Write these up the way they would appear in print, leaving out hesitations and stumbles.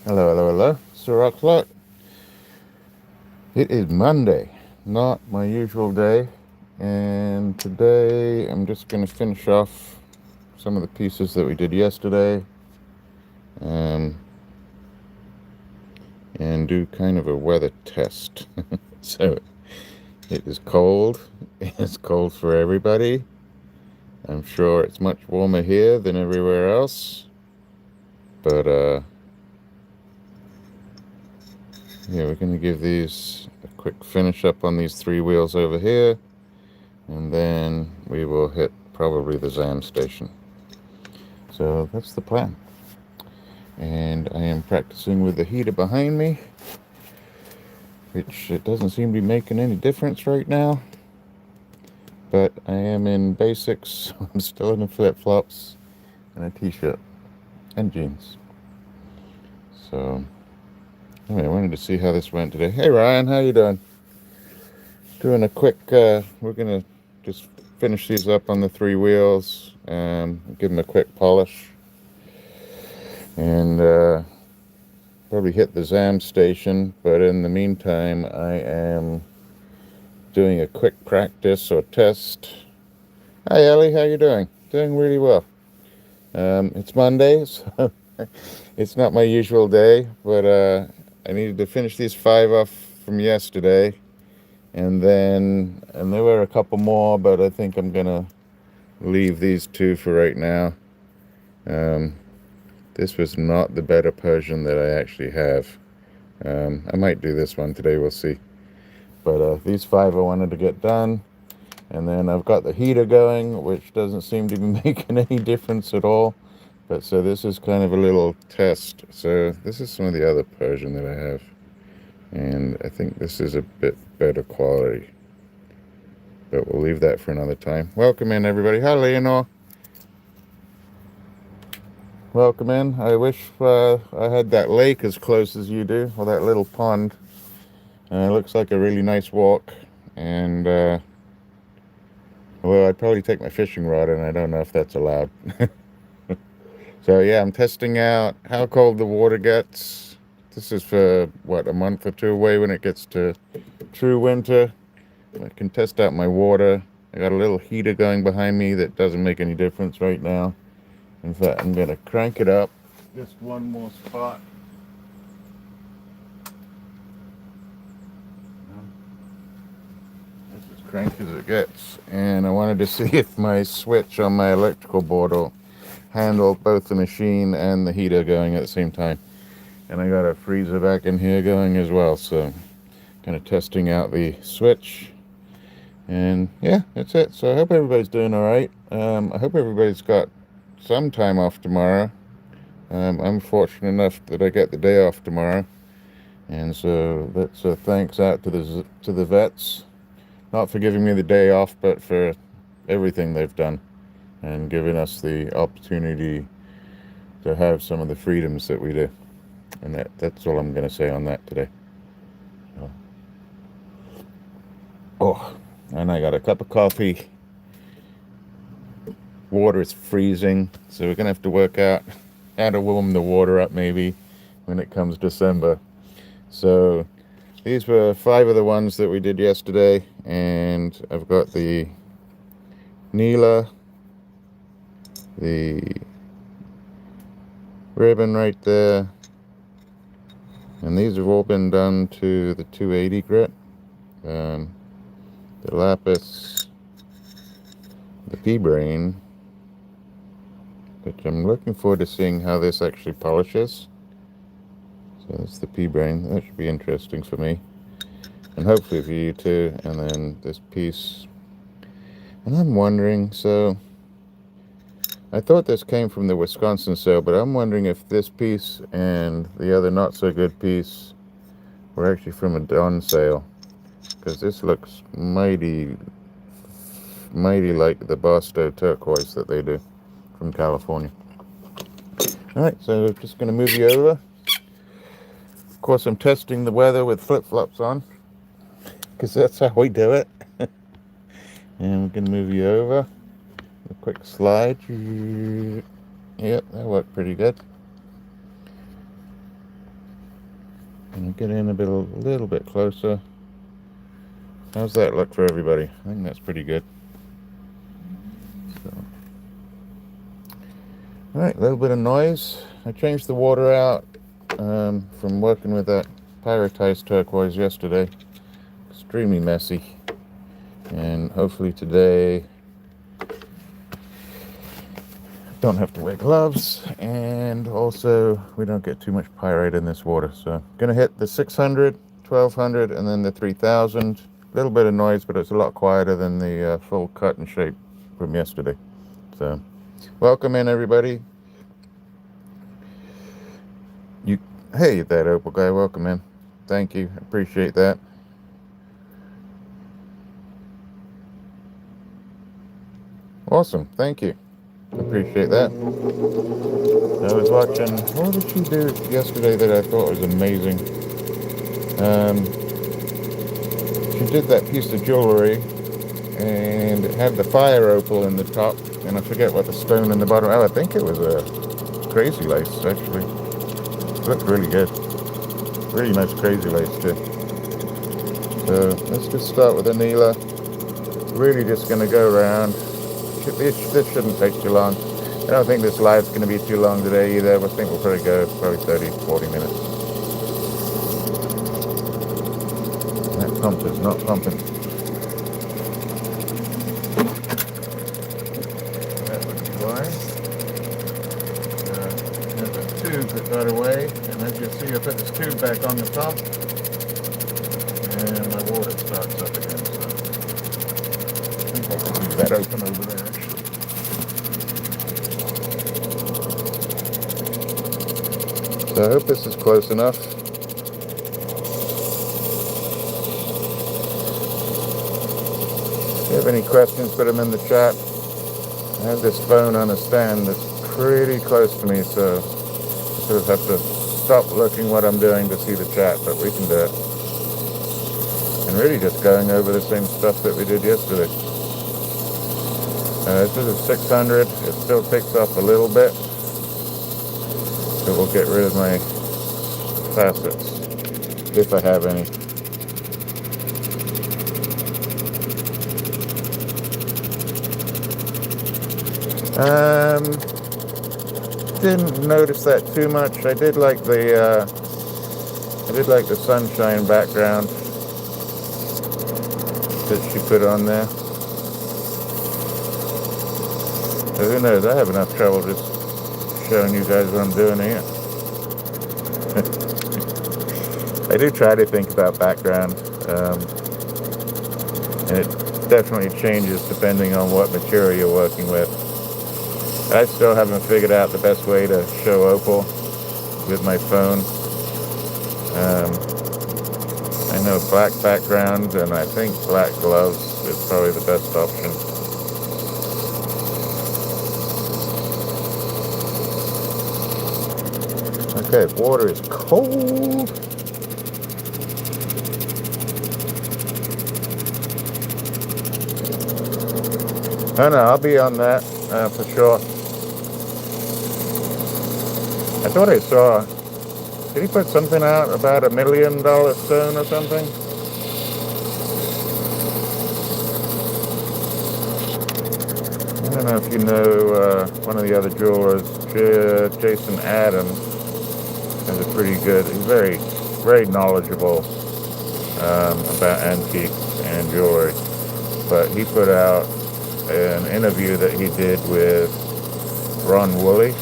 Hello, hello, hello. SirRocksAlot. It is Monday, not my usual day. And today I'm just going to finish off some of the pieces that we did yesterday um, and do kind of a weather test. So it is cold. It's cold for everybody. I'm sure it's much warmer here than everywhere else. But yeah, we're going to give these a quick finish up on these three wheels over here. And then we will hit probably the Zam station. So that's the plan. And I am practicing with the heater behind me, which it doesn't seem to be making any difference right now. But I am in basics. I'm still in the flip-flops and a t-shirt and jeans. So anyway, I wanted to see how this went today. Hey Ryan, how you doing? Doing a quick, we're gonna just finish these up on the three wheels, give them a quick polish, and probably hit the Zam station. But in the meantime, I am doing a quick practice or test. Hi Ellie, how you doing? Doing really well. It's Monday, so it's not my usual day, but I needed to finish these 5 off from yesterday. And there were a couple more, but I think I'm gonna leave these 2 for right now. This was not the better Persian that I actually have. I might do this one today, we'll see. But these 5 I wanted to get done. And then I've got the heater going, which doesn't seem to be making any difference at all. But so this is kind of a little test. So this is some of the other Persian that I have. And I think this is a bit better quality. But we'll leave that for another time. Welcome in, everybody. Hi, Leonor. Welcome in. I wish I had that lake as close as you do, or that little pond. It looks like a really nice walk. And, well, I'd probably take my fishing rod, and I don't know if that's allowed. So, yeah, I'm testing out how cold the water gets. This is for, what, a month or 2 away when it gets to true winter. I can test out my water. I got a little heater going behind me that doesn't make any difference right now. In fact, I'm going to crank it up just one more spot. That's as crank as it gets. And I wanted to see if my switch on my electrical board will handle both the machine and the heater going at the same time. And I got a freezer back in here going as well, so kind of testing out the switch. And yeah, that's it. So I hope everybody's doing all right. I hope everybody's got some time off tomorrow. I'm fortunate enough that I get the day off tomorrow, and so that's a thanks out to the vets, not for giving me the day off, but for everything they've done and giving us the opportunity to have some of the freedoms that we do. And that's all I'm going to say on that today. Oh, and I got a cup of coffee. Water is freezing, so we're going to have to work out how to warm the water up maybe when it comes December. So these were 5 of the ones that we did yesterday, and I've got the Neela, the ribbon right there, and these have all been done to the 280 grit. The Lapis, the P-Brain, which I'm looking forward to seeing how this actually polishes. So that's the P-Brain. That should be interesting for me, and hopefully for you too. And then this piece, and I'm wondering, so I thought this came from the Wisconsin sale, but I'm wondering if this piece and the other not so good piece were actually from a Dawn sale, because this looks mighty like the Barstow Turquoise that they do from California. Alright, so just going to move you over. Of course, I'm testing the weather with flip-flops on, because that's how we do it. And we're going to move you over. A quick slide. Yep, that worked pretty good. And get in a little bit closer. How's that look for everybody? I think that's pretty good. So, all right, a little bit of noise. I changed the water out from working with that pyritized turquoise yesterday. Extremely messy. And hopefully today don't have to wear gloves, and also we don't get too much pyrite in this water. So gonna hit the 600, 1200, and then the 3000. A little bit of noise, but it's a lot quieter than the full cut and shape from yesterday. So welcome in, everybody. Hey, that opal guy, welcome in. Thank you, appreciate that. Awesome, thank you. Appreciate that. I was watching, what did she do yesterday that I thought was amazing? She did that piece of jewelry, and it had the fire opal in the top, and I forget what the stone in the bottom. Oh, I think it was a crazy lace, actually. It looked really good. Really nice crazy lace, too. So let's just start with Anila. Really just going to go around. This shouldn't take too long. I don't think this live's going to be too long today either. I think we'll probably go 30, 40 minutes. That pump is not pumping. That would be why. There's a tube that got away, and as you see, I put this tube back on the pump, and my water starts up again. So I think I can leave that open over there. So I hope this is close enough. If you have any questions, put them in the chat. I have this phone on a stand that's pretty close to me, so I sort of have to stop looking what I'm doing to see the chat, but we can do it. And really just going over the same stuff that we did yesterday. This is a 600. It still ticks up a little bit. So we'll get rid of my facets, if I have any. Didn't notice that too much. I did like the sunshine background that she put on there. So who knows? I have enough trouble just showing you guys what I'm doing here. I do try to think about background, and it definitely changes depending on what material you're working with. I still haven't figured out the best way to show opal with my phone. I know black background, and I think black gloves is probably the best option. Okay, water is cold. Oh no, I'll be on that for sure. I thought I saw, did he put something out about $1 million stone or something? I don't know if you know one of the other jewelers, Jason Adams, has a pretty good, he's very, very knowledgeable about antiques and jewelry. But he put out an interview that he did with Ron Woolley,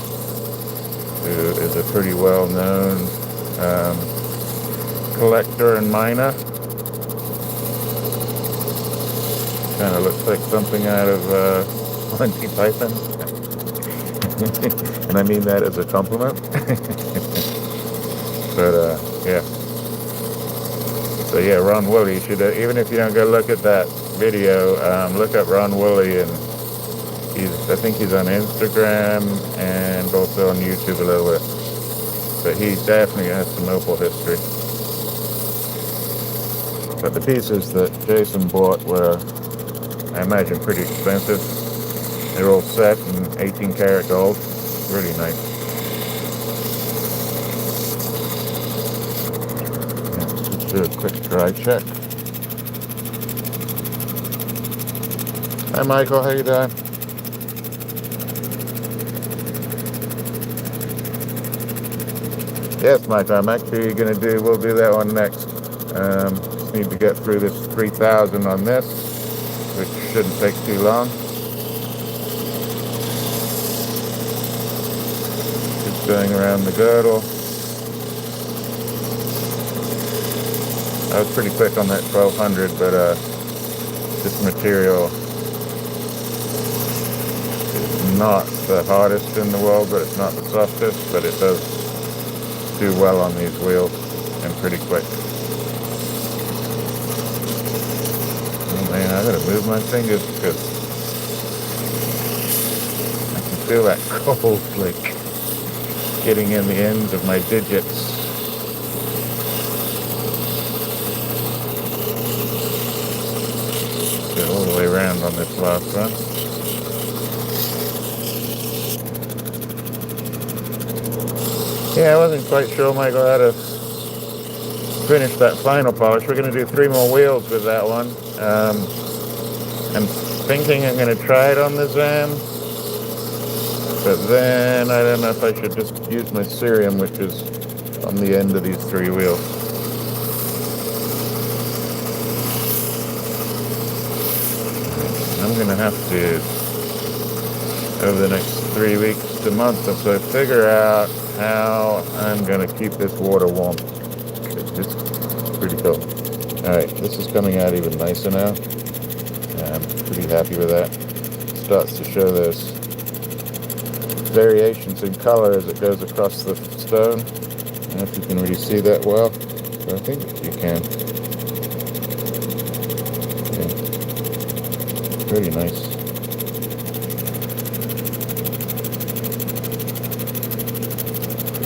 who is a pretty well-known collector and miner. Kind of looks like something out of Monty Python. And I mean that as a compliment. But yeah. So yeah, Ron Woolley, you should, even if you don't go look at that video, look up Ron Woolley, and I think he's on Instagram and also on YouTube a little bit. But he definitely has some opal history. But the pieces that Jason bought were, I imagine, pretty expensive. They're all set in 18 karat gold. Really nice. do a quick dry check. Hi Michael, how you doing? Yes, Michael, I'm actually we'll do that one next. Just need to get through this 3,000 on this, which shouldn't take too long. Just going around the girdle. I was pretty quick on that 1200, but this material is not the hardest in the world, but it's not the softest, but it does do well on these wheels and pretty quick. Oh man, I gotta move my fingers because I can feel that cold like getting in the ends of my digits. Get all the way around on this last one. Yeah, I wasn't quite sure, Michael, how to finish that final polish. We're going to do 3 more wheels with that one. I'm thinking I'm going to try it on the Zam, but then I don't know if I should just use my cerium, which is on the end of these 3 wheels. I'm going to have to, over the next 3 weeks to month or so, figure out how I'm going to keep this water warm. It's pretty cool. Alright, this is coming out even nicer now. I'm pretty happy with that. It starts to show those variations in color as it goes across the stone. I don't know if you can really see that well, but I think you can. Yeah. Pretty nice.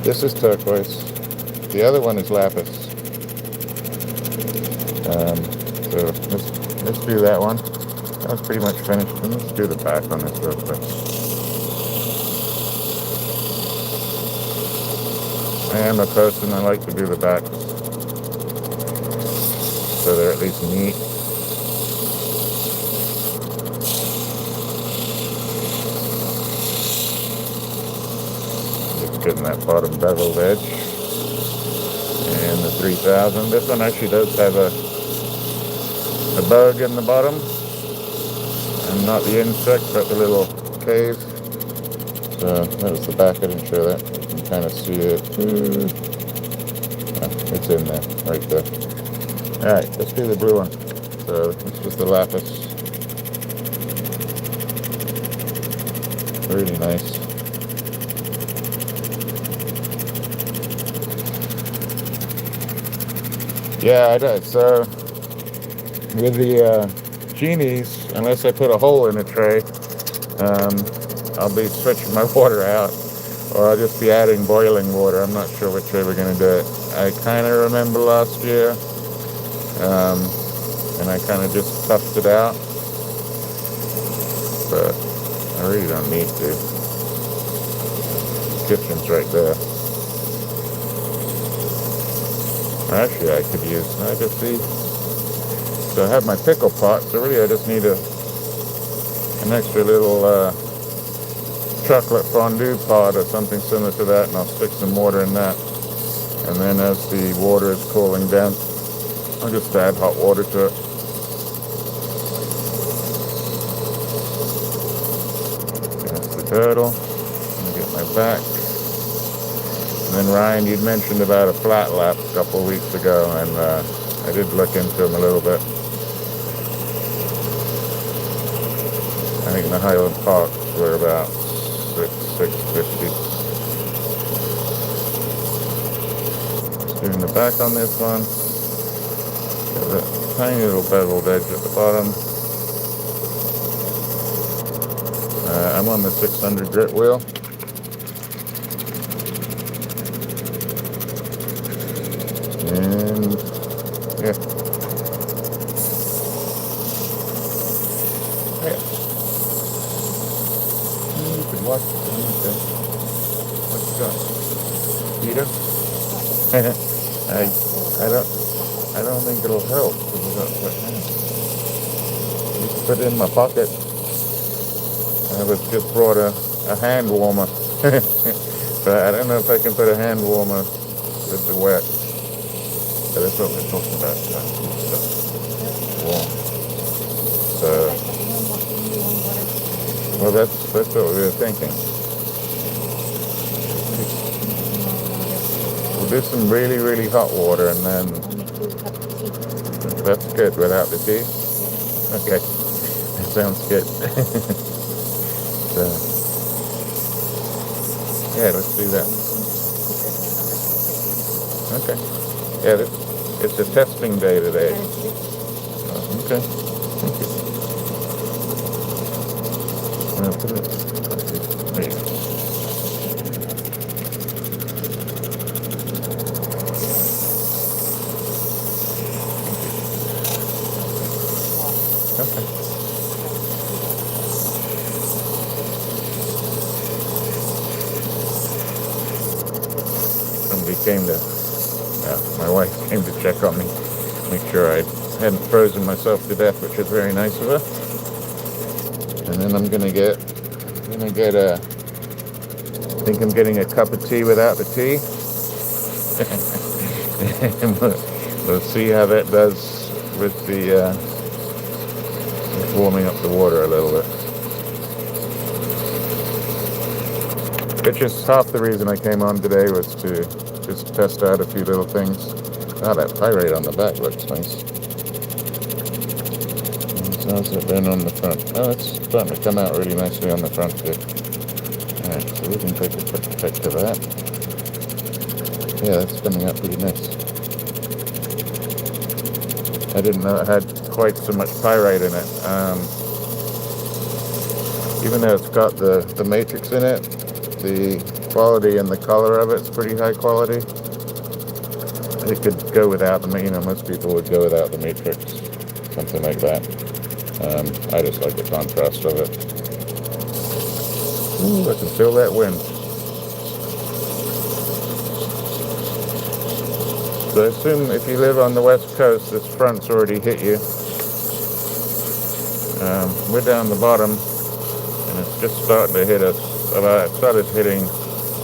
This is turquoise. The other one is lapis. So let's do that one. That was pretty much finished. And let's do the back on this real quick. I am a person, I like to do the backs so they're at least neat. Just getting that bottom beveled edge. And the 3000. This one actually does have a bug in the bottom. And not the insect, but the little cave. So that was the back, I didn't show that. You can kind of see it. Yeah, it's in there, right there. Alright, let's do the blue one. So this was the lapis. Really nice. Yeah, I did. So with the genies, unless I put a hole in a tray, I'll be switching my water out, or I'll just be adding boiling water. I'm not sure which way we're going to do it. I kind of remember last year, and I kind of just toughed it out, but I really don't need to. The kitchen's right there. Actually, I could use, I just see, so I have my pickle pot, so really I just need an extra little chocolate fondue pot or something similar to that, and I'll stick some water in that. And then as the water is cooling down, I'll just add hot water to it. That's the turtle. Let me get my back. And then Ryan, you'd mentioned about a flat lap a couple of weeks ago, and I did look into them a little bit. I think the Highland Parks were about $650. Doing the back on this one. Got that tiny little beveled edge at the bottom. I'm on the 600 grit wheel. And yeah. You can watch it. What you got? Peter? I I don't think it'll help because I got wet hands. You can put it in my pocket. I was just brought a hand warmer. But I don't know if I can put a hand warmer with the wet. But that's what we're talking about. Warm. So, well, that's what we were thinking. We'll do some really, really hot water and then that's good without the tea. Okay, that sounds good. So, yeah, let's do that. Okay. Yeah, it's a testing day today. Okay. Thank you. I'm gonna put it. There you go. Okay. Somebody came to, my wife came to check on me, make sure I hadn't frozen myself to death, which is very nice of her. And then I'm gonna get I think I'm getting a cup of tea without the tea. And we'll see how that does with the warming up the water a little bit. Which is half the reason I came on today, was to just test out a few little things. Ah, that pyrite on the back looks nice. And how's it been on the front? Oh, it's starting to come out really nicely on the front too. Alright, so we can take a quick pic of that. Yeah, that's coming out pretty nice. I didn't know it had quite so much pyrite in it. Even though it's got the matrix in it, the quality and the color of it's pretty high quality. It could go without the, most people would go without the matrix, something like that. I just like the contrast of it. Ooh, I can feel that wind. So I assume if you live on the west coast, this front's already hit you. We're down the bottom, and it's just starting to hit us. It started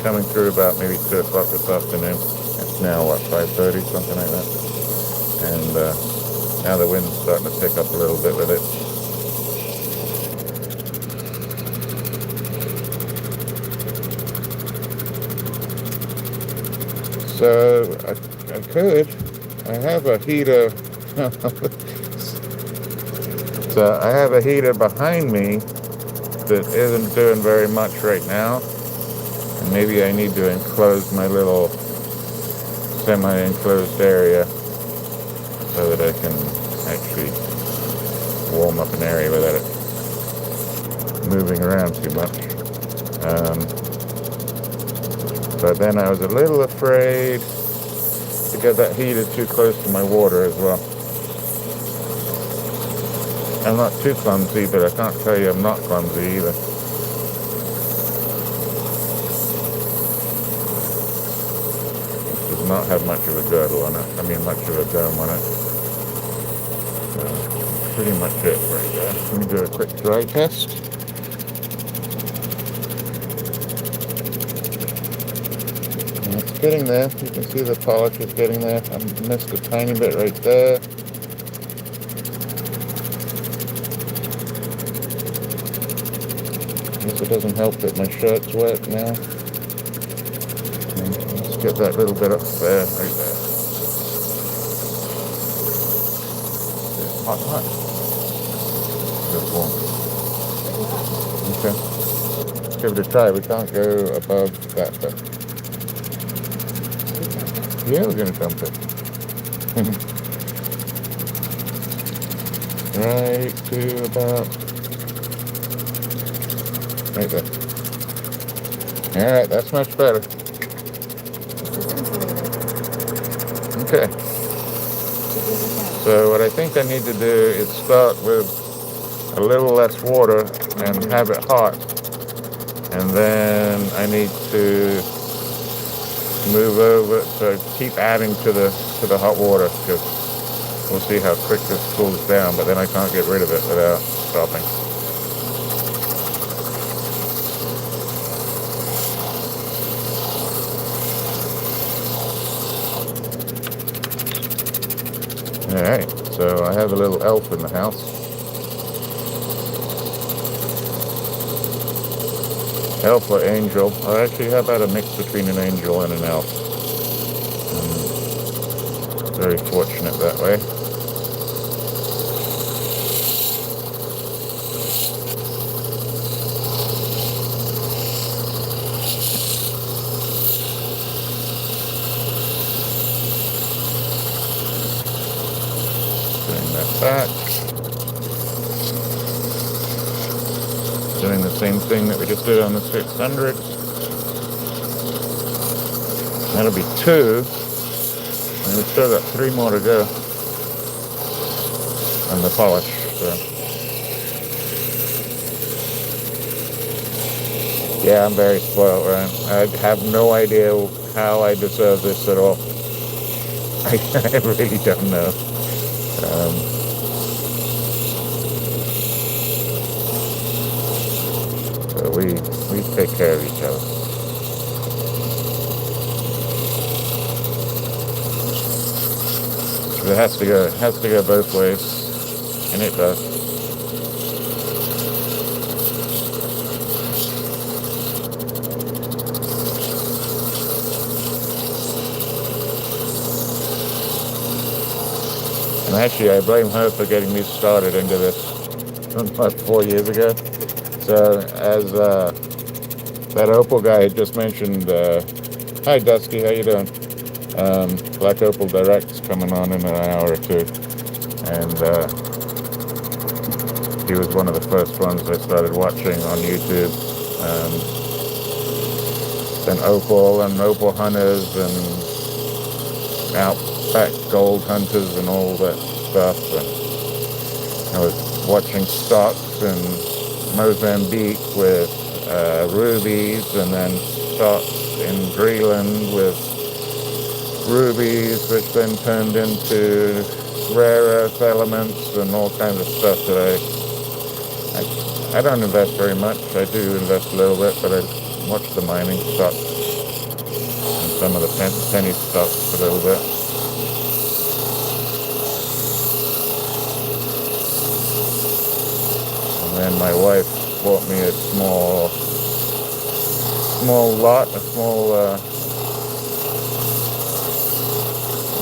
coming through about maybe 2 o'clock this afternoon. It's now, 5:30, something like that. And now the wind's starting to pick up a little bit with it. So I have a heater. So I have a heater behind me that isn't doing very much right now. And maybe I need to enclose my little semi-enclosed area so that I can actually warm up an area without it moving around too much. But then I was a little afraid to get that heater too close to my water as well. I'm not too clumsy, but I can't tell you I'm not clumsy either. It does not have much of a girdle on it. Much of a dome on it. So, pretty much it right there. Let me do a quick dry test. And it's getting there. You can see the polish is getting there. I missed a tiny bit right there. It doesn't help that my shirt's wet now. Let's get that little bit up there, right there. It's hot. It's warm. Okay. Let's give it a try. We can't go above that though. Yeah, we're going to dump it. Right to about... right there. Alright, that's much better. Okay. So what I think I need to do is start with a little less water and have it hot. And then I need to move over, so keep adding to the hot water, because We'll see how quick this cools down, but then I can't get rid of it without stopping. Alright, so I have a little elf in the house. Elf or angel. Or actually, how about a mix between an angel and an elf? I'm very fortunate that way. Doing that back. Doing the same thing that we just did on the 600. That'll be 2. And we've still got 3 more to go on the polish. So. Yeah, I'm very spoiled, right? I have no idea how I deserve this at all. I really don't know. So we take care of each other. It has to go both ways, and it does. And actually, I blame her for getting me started into this about 4 years ago. So, as that Opal guy had just mentioned, hi Dusky, how you doing? Black Opal Direct's coming on in an hour or 2, and he was one of the first ones I started watching on YouTube. Then Opal and Opal Hunters and Outback Gold Hunters and all that stuff. And I was watching stocks in Mozambique with rubies, and then stocks in Greenland with rubies, which then turned into rare earth elements and all kinds of stuff that I don't invest very much. I do invest a little bit, but I watch the mining stocks and some of the penny stocks a little bit. And then my wife bought me a small lot, a small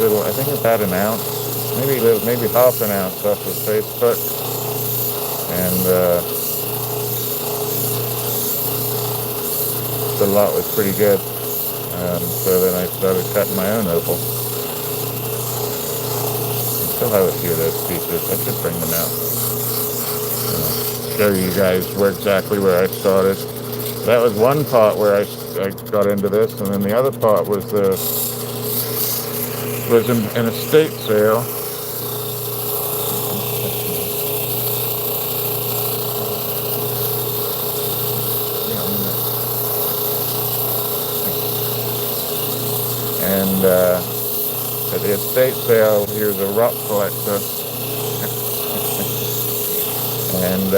little, I think about an ounce, maybe half an ounce off of Facebook, and the lot was pretty good. So then I started cutting my own opal. I still have a few of those pieces. I should bring them out. Show you guys exactly where I started. That was one part where I got into this, and then the other part was an estate sale. And at the estate sale, he was a rock collector. And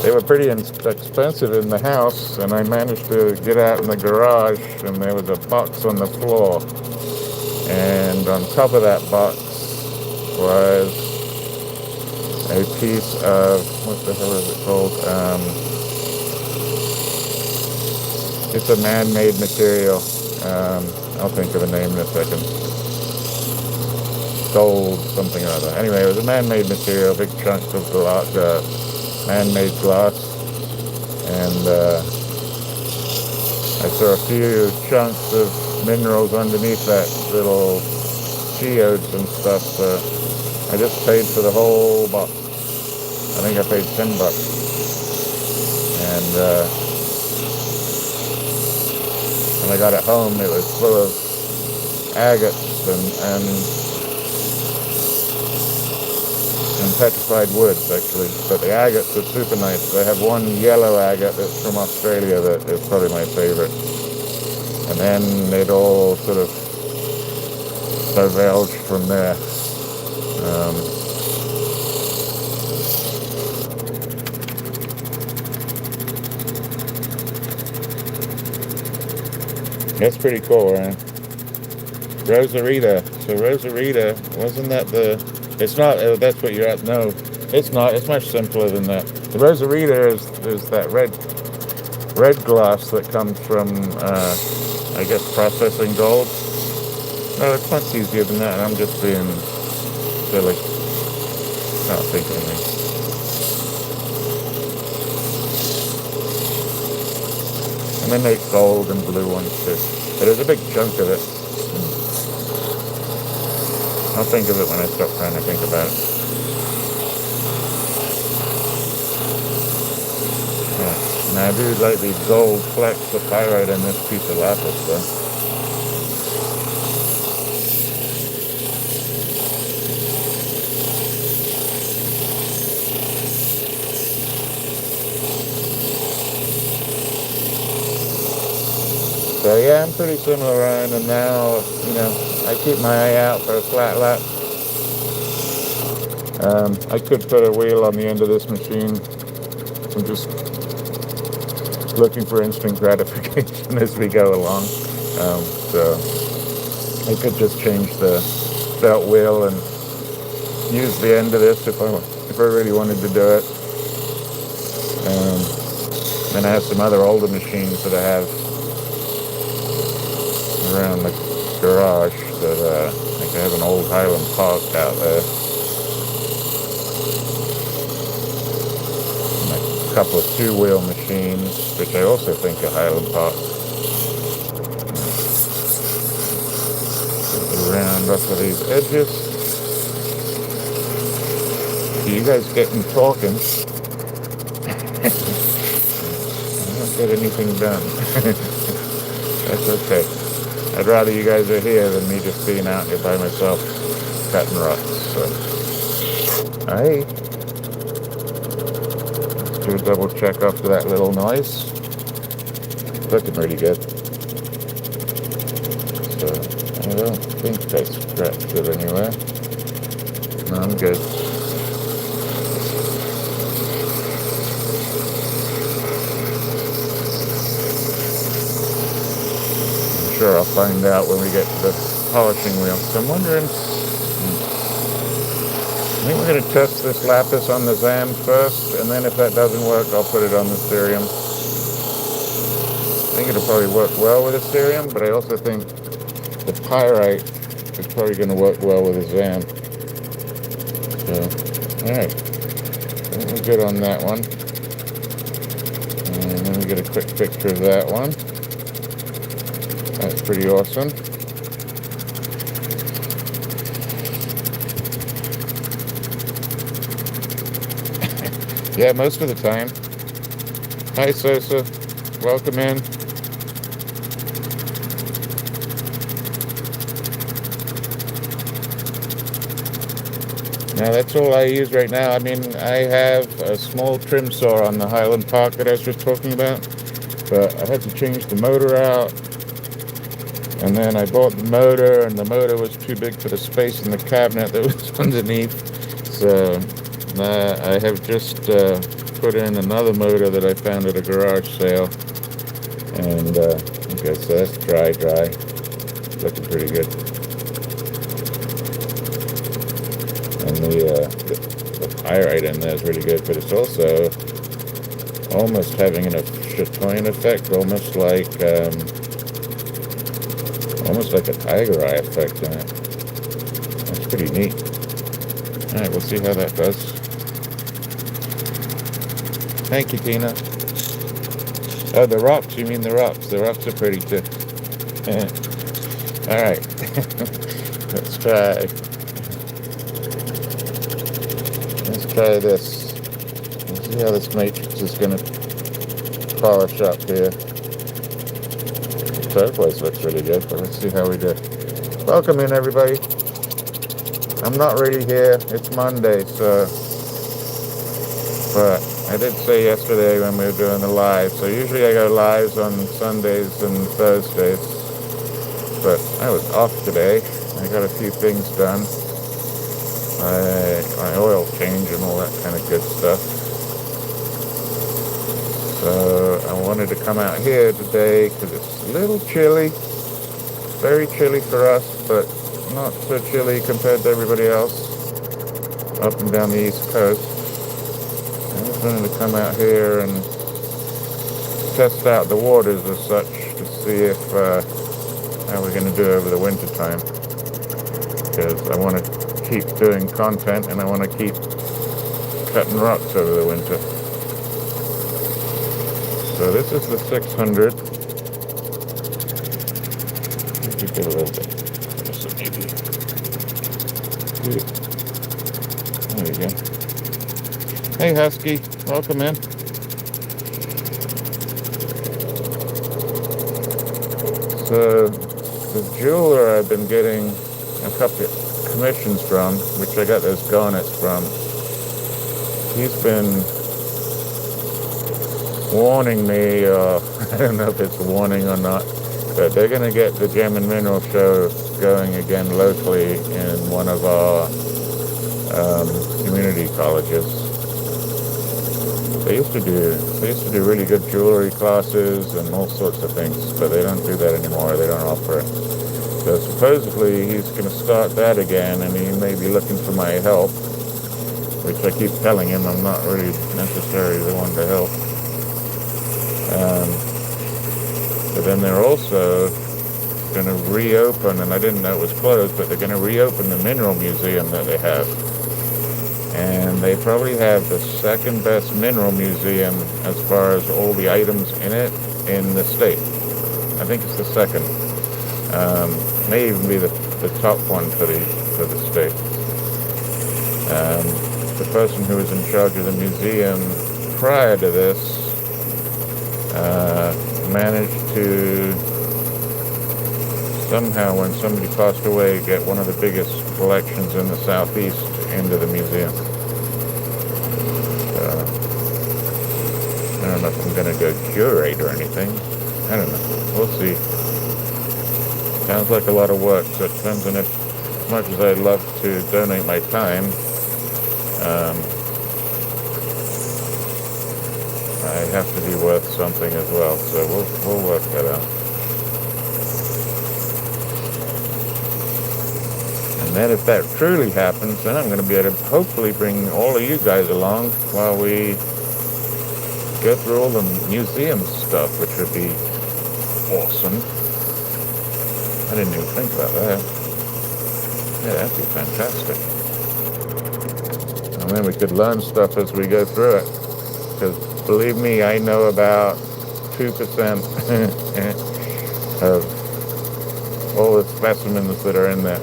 they were pretty expensive in the house, and I managed to get out in the garage, and there was a box on the floor. And on top of that box was a piece of, what the hell is it called? It's a man-made material. I'll think of a name in a second. Gold, something or other. Anyway, it was a man-made material, big chunk of glass, man-made glass, and I saw a few chunks of minerals underneath that, little geodes and stuff, so I just paid for the whole box. I think I paid $10. And when I got it home, it was full of agates and petrified woods, actually. But the agates are super nice. I have one yellow agate that's from Australia that is probably my favorite. And then it all sort of diverged from there. That's pretty cool, right? Rosarita. So Rosarita, wasn't that the... It's not, that's what you're at. No, it's not. It's much simpler than that. The Rosarita is that red glass that comes from, I guess, processing gold. No, it's much easier than that. I'm just being silly. Not thinking of me. And they make gold and blue ones too. But there's a big chunk of it. I'll think of it when I stop trying to think about it. Yeah. Now I do like the gold flecks of pyrite in this piece of lapis though. So yeah, I'm pretty similar around, and now, you know, I keep my eye out for a flat lap. I could put a wheel on the end of this machine. I'm just looking for instant gratification as we go along. So I could just change the belt wheel and use the end of this if I really wanted to do it. And I have some other older machines that I have around the garage that I have an old Highland Park out there. And a couple of two-wheel machines, which I also think are Highland Park. Round off of these edges. You guys getting talking? I don't get anything done. That's okay. I'd rather you guys are here than me just being out here by myself cutting rocks. So, alright. Let's do a double check after that little noise. Looking pretty good. So, I don't think I scratched it anywhere. No, I'm good. Sure, I'll find out when we get to the polishing wheel. So I'm wondering, I think we're going to test this lapis on the Zam first, and then if that doesn't work, I'll put it on the cerium. I think it'll probably work well with the cerium, but I also think the pyrite is probably going to work well with the Zam. So, alright. I think we're good on that one. And then we get a quick picture of that one. That's pretty awesome. Yeah, most of the time. Hi, Sosa. Welcome in. Now, that's all I use right now. I mean, I have a small trim saw on the Highland Park that I was just talking about, but I had to change the motor out. And then I bought the motor, and the motor was too big for the space in the cabinet that was underneath. So I have just put in another motor that I found at a garage sale. And okay, so that's dry. Looking pretty good. And the pyrite in there is really good, but it's also almost having a chatoyan effect, almost like a tiger eye effect in it. That's pretty neat. Alright, we'll see how that does. Thank you, Tina. Oh, the rocks, you mean the rocks. The rocks are pretty too. Alright. Let's try this. Let's see how this matrix is going to polish up here. Turquoise looks really good, but let's see how we do. Welcome in, everybody. I'm not really here. It's Monday, so... But I did say yesterday when we were doing the live, so usually I go lives on Sundays and Thursdays. But I was off today. I got a few things done. my oil change and all that kind of good stuff. So I wanted to come out here today because it's a little chilly, very chilly for us, but not so chilly compared to everybody else up and down the East Coast. I just wanted to come out here and test out the waters as such to see if how we're going to do over the winter time, because I want to keep doing content and I want to keep cutting rocks over the winter. So this is the 600. Maybe get a little bit. There we go. Hey Husky, welcome in. So the jeweler I've been getting a couple of commissions from, which I got those garnets from, he's been warning me, I don't know if it's a warning or not, but they're going to get the Gem and Mineral Show going again locally in one of our community colleges. They used to do really good jewelry classes and all sorts of things, but they don't do that anymore. They don't offer it. So supposedly he's going to start that again, and he may be looking for my help, which I keep telling him I'm not really necessarily the one to help. But then they're also going to reopen, and I didn't know it was closed, but they're going to reopen the mineral museum that they have. And they probably have the second best mineral museum as far as all the items in it in the state. I think it's the second. May even be the top one for the state. The person who was in charge of the museum prior to this managed to somehow, when somebody passed away, get one of the biggest collections in the southeast into the museum. I don't know if I'm going to go curate or anything. I don't know. We'll see. Sounds like a lot of work, so it depends on if, as much as I'd love to donate my time, I have to be worth something as well, so we'll work that out. And then if that truly happens, then I'm going to be able to hopefully bring all of you guys along while we go through all the museum stuff, which would be awesome. I didn't even think about that. Yeah, that'd be fantastic. And then we could learn stuff as we go through it. Because believe me, I know about 2% of all the specimens that are in there.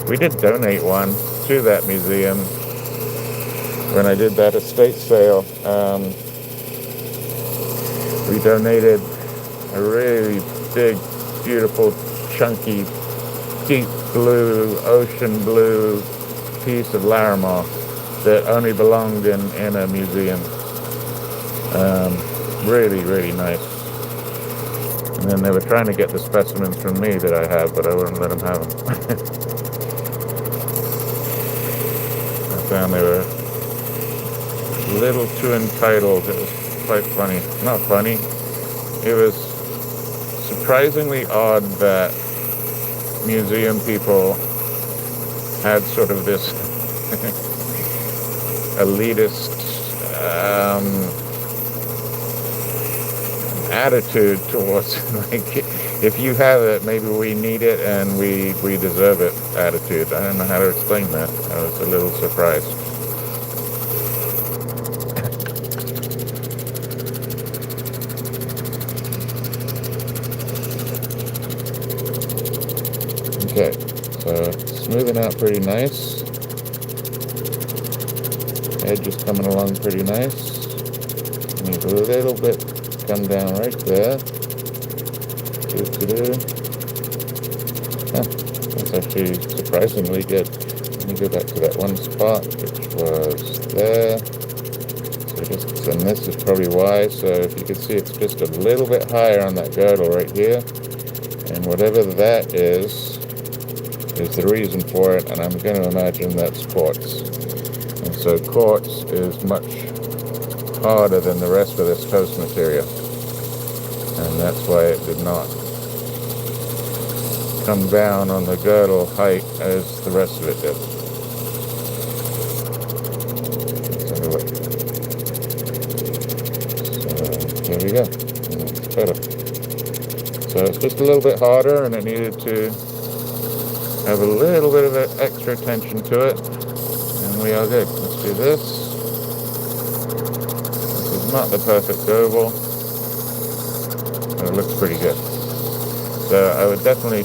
We did donate one to that museum when I did that estate sale. We donated a really big, beautiful, chunky, deep blue, ocean blue piece of Larimar that only belonged in a museum. Really, really nice. And then they were trying to get the specimens from me that I have, but I wouldn't let them have them. I found they were a little too entitled. It was quite funny. Not funny. It was surprisingly odd that museum people had sort of this elitist attitude towards, like, if you have it, maybe we need it and we deserve it attitude. I don't know how to explain that. I was a little surprised. Okay, so smoothing out pretty nice. Edge is coming along pretty nice. Need a little bit come down right there. That's actually surprisingly good. Let me go back to that one spot, which was there. And this is probably why. So if you can see, it's just a little bit higher on that girdle right here. And whatever that is is the reason for it, and I'm going to imagine that's quartz. And so quartz is much harder than the rest of this coast material, and that's why it did not come down on the girdle height as the rest of it did. Let's have a look. So there we go. It's better. So it's just a little bit harder, and it needed to have a little bit of extra attention to it, and we are good. Let's do this. This is not the perfect oval, but it looks pretty good. So I would definitely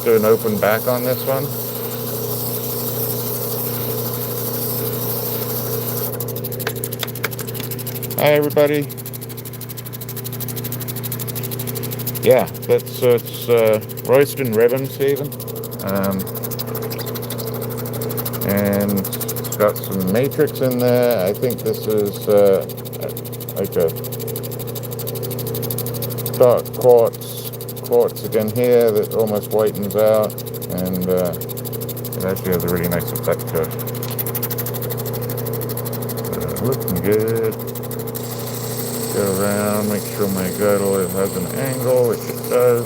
do an open back on this one. Hi everybody. Yeah, that's it's Royston ribbon, Stephen, and it's got some matrix in there. I think this is like a dark quartz again here that almost whitens out, and it actually has a really nice effect to it. Looking good. Go around, make sure my girdle has an angle, which it does.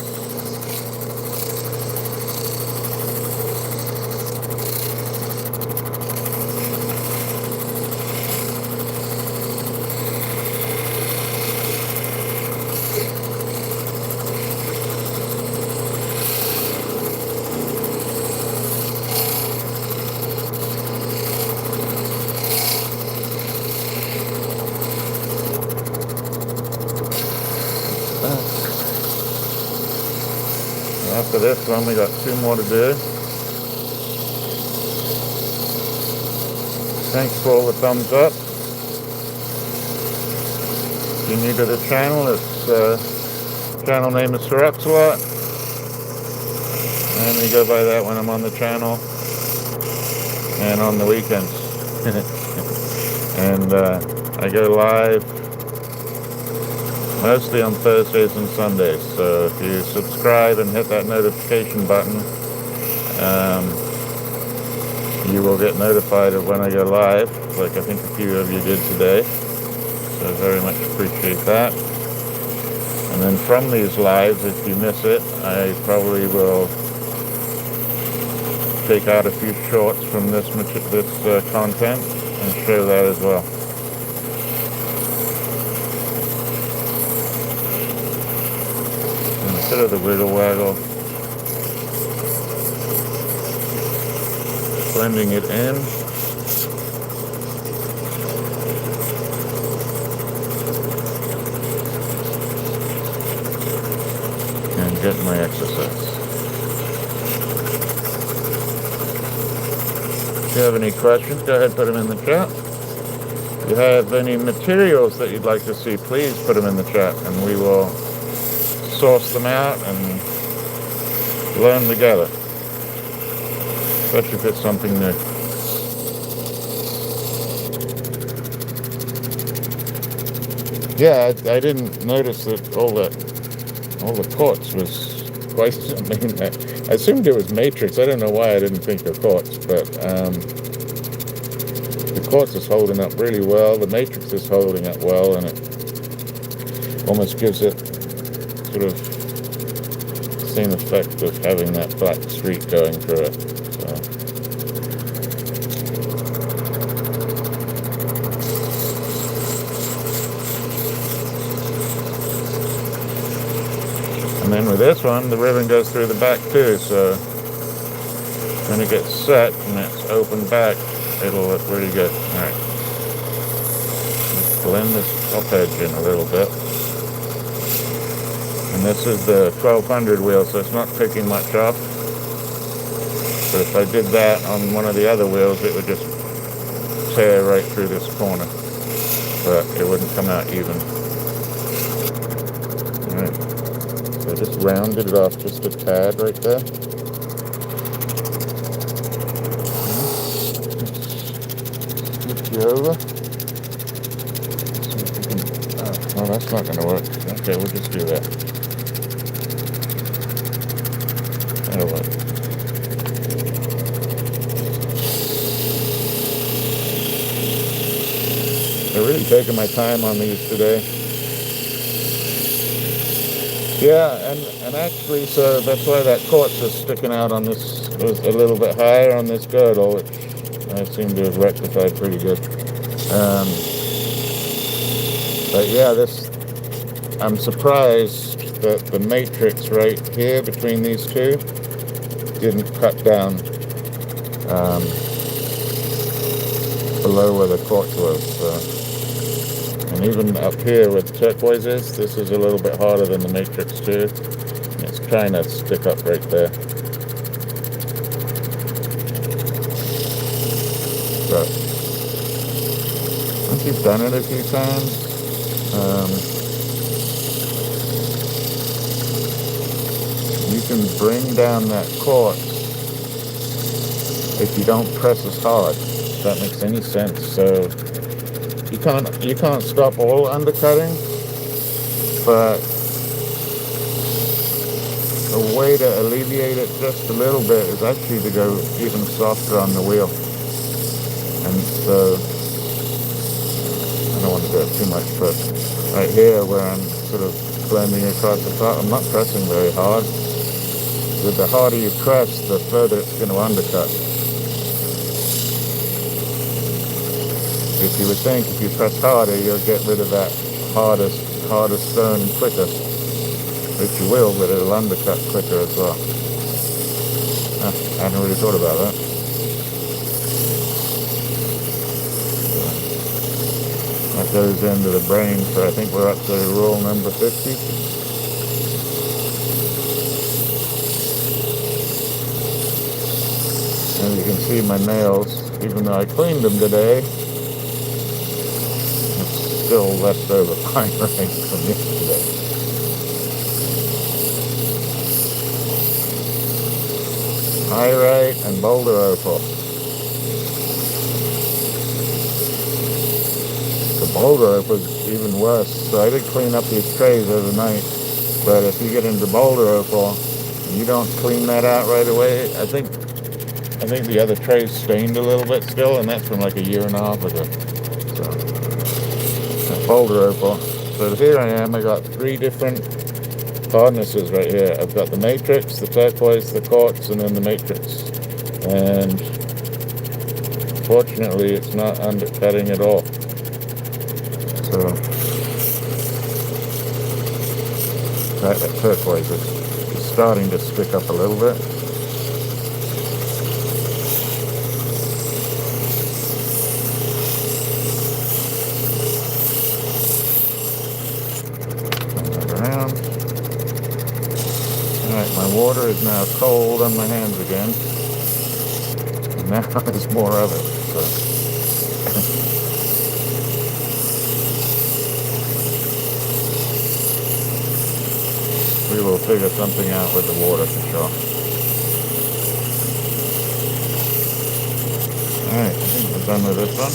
After this one, we got 2 more to do. Thanks for all the thumbs up. If you're new to the channel, its channel name is SirRocksAlot, and we go by that when I'm on the channel and on the weekends. And I go live mostly on Thursdays and Sundays, so if you subscribe and hit that notification button, you will get notified of when I go live, like I think a few of you did today, so I very much appreciate that. And then from these lives, if you miss it, I probably will take out a few shorts from this content and show that as well. Bit of the wiggle waggle, blending it in, and getting my exercise. If you have any questions, go ahead and put them in the chat. If you have any materials that you'd like to see, please put them in the chat, and we will source them out and learn together, especially if it's something new. Yeah, I didn't notice that all the quartz was quite. I mean, I assumed it was matrix. I don't know why I didn't think of quartz, but the quartz is holding up really well. The matrix is holding up well, and it almost gives it sort of same effect of having that black streak going through it. So. And then with this one, the ribbon goes through the back too, so when it gets set and it's open back, it'll look really good. Alright. Let's blend this top edge in a little bit. And this is the 1200 wheel, so it's not picking much off. But if I did that on one of the other wheels, it would just tear right through this corner. But it wouldn't come out even. Alright. So I just rounded it off just a tad right there. Flip you over. See if we can... Oh, that's not going to work. Okay, we'll just do that. That'll work. taking my time on these today. Yeah, and actually, so that's why that quartz is sticking out on this, a little bit higher on this girdle, which I seem to have rectified pretty good. But yeah, I'm surprised that the matrix right here between these two didn't cut down below where the quartz was. And even up here with turquoises, this is a little bit harder than the matrix too. It's trying to stick up right there. But once you've done it a few times, you can bring down that quartz if you don't press as hard. If that makes any sense. So you can't stop all undercutting, but a way to alleviate it just a little bit is actually to go even softer on the wheel. And so I don't want to do it too much, but right here where I'm sort of blending across the top, I'm not pressing very hard. The harder you press, the further it's going to undercut. If you would think if you press harder, you'll get rid of that harder stone quicker, which you will, but it'll undercut quicker as well. I hadn't really thought about that. That goes into the brain, so I think we're up to rule number 50. And you can see my nails, even though I cleaned them today, still leftover pine rings from yesterday. Pyrite and boulder opal. The boulder opal is even worse. So I did clean up these trays overnight, but if you get into boulder opal and you don't clean that out right away, I think the other tray's stained a little bit still, and that's from like a year and a half ago. So boulder opal. So here I am. I got 3 different hardnesses right here. I've got the matrix, the turquoise, the quartz, and then the matrix. And fortunately, it's not undercutting at all. So that turquoise is starting to stick up a little bit. My water is now cold on my hands again, and now there's more of it. So. We will figure something out with the water for sure. Alright, I think we're done with this one.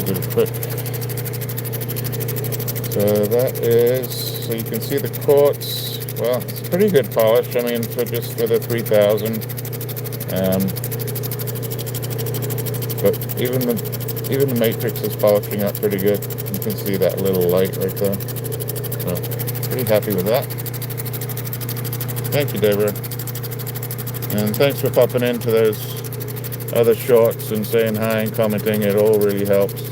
Give it a quick. So that is, so you can see the quartz, well, it's a pretty good polish, I mean, for the 3000. But even the matrix is polishing up pretty good. You can see that little light right there. So, pretty happy with that. Thank you, Deborah. And thanks for popping into those other shorts and saying hi and commenting. It all really helps.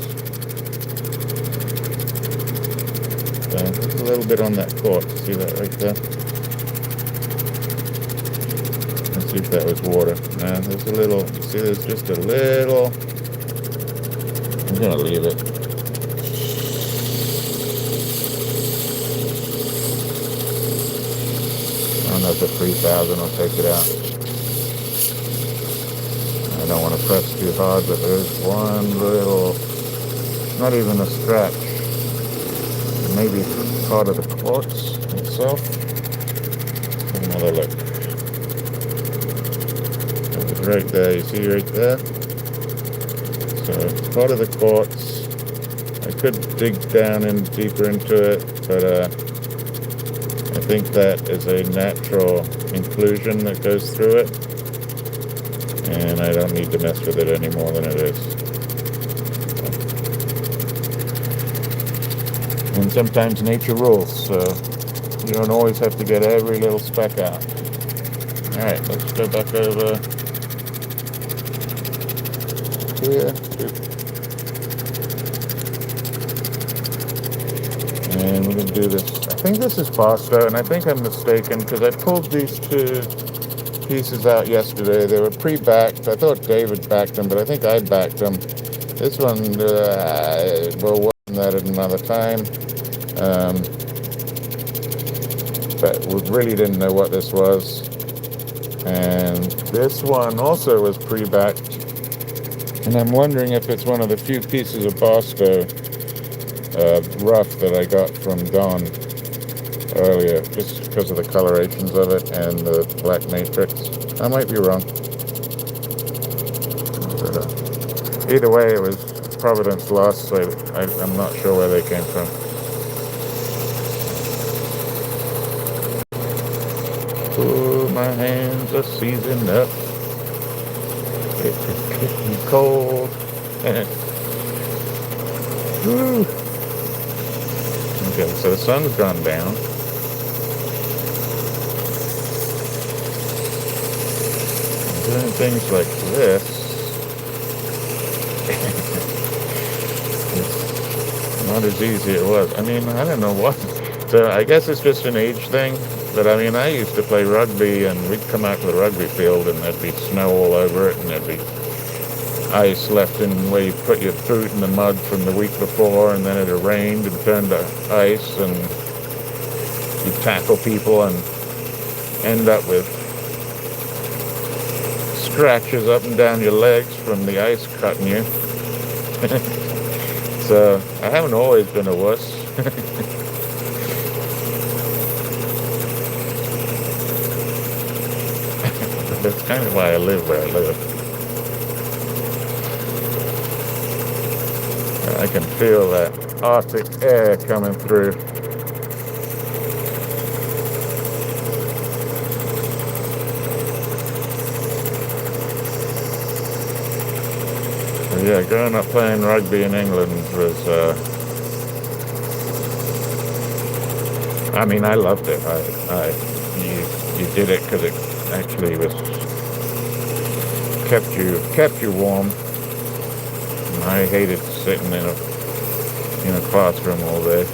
There's a little bit on that quartz. See that right there? Let's see if that was water. Nah, there's a little. See, there's just a little. I'm gonna leave it. I don't know if the 3000 will take it out. I don't want to press too hard, but there's one little, not even a scratch. Maybe part of the quartz itself. Have another look. It's right there, you see right there? So it's part of the quartz. I could dig down and deeper into it, but I think that is a natural inclusion that goes through it. and I don't need to mess with it any more than it is. And sometimes nature rules, so you don't always have to get every little speck out. Alright, let's go back over here. And we're going to do this. I think this is pasta, and I think I'm mistaken because I pulled these two pieces out yesterday. They were pre-backed. I thought David backed them, but I think I backed them. This one, we'll work on that at another time. But we really didn't know what this was. And this one also was pre-backed. And I'm wondering if it's one of the few pieces of Bosco rough that I got from Don earlier, just because of the colorations of it and the black matrix. I might be wrong. But, either way, it was Providence Lost, so I'm not sure where they came from. Oh, my hands are seizing up. It's getting cold. Woo. Okay, so the sun's gone down. Doing things like this. It's not as easy as it was. I mean, I don't know what. So I guess it's just an age thing. But I mean, I used to play rugby, and we'd come out to the rugby field, and there'd be snow all over it, and there'd be ice left in where you put your food in the mud from the week before, and then it had rained and turned to ice, and you tackle people and end up with scratches up and down your legs from the ice cutting you. So I haven't always been a wuss. That's kind of why I live where I live. I can feel that Arctic air coming through. So yeah, growing up playing rugby in England was, I mean, I loved it. You did it because it actually was kept you warm. And I hated sitting in a classroom all day.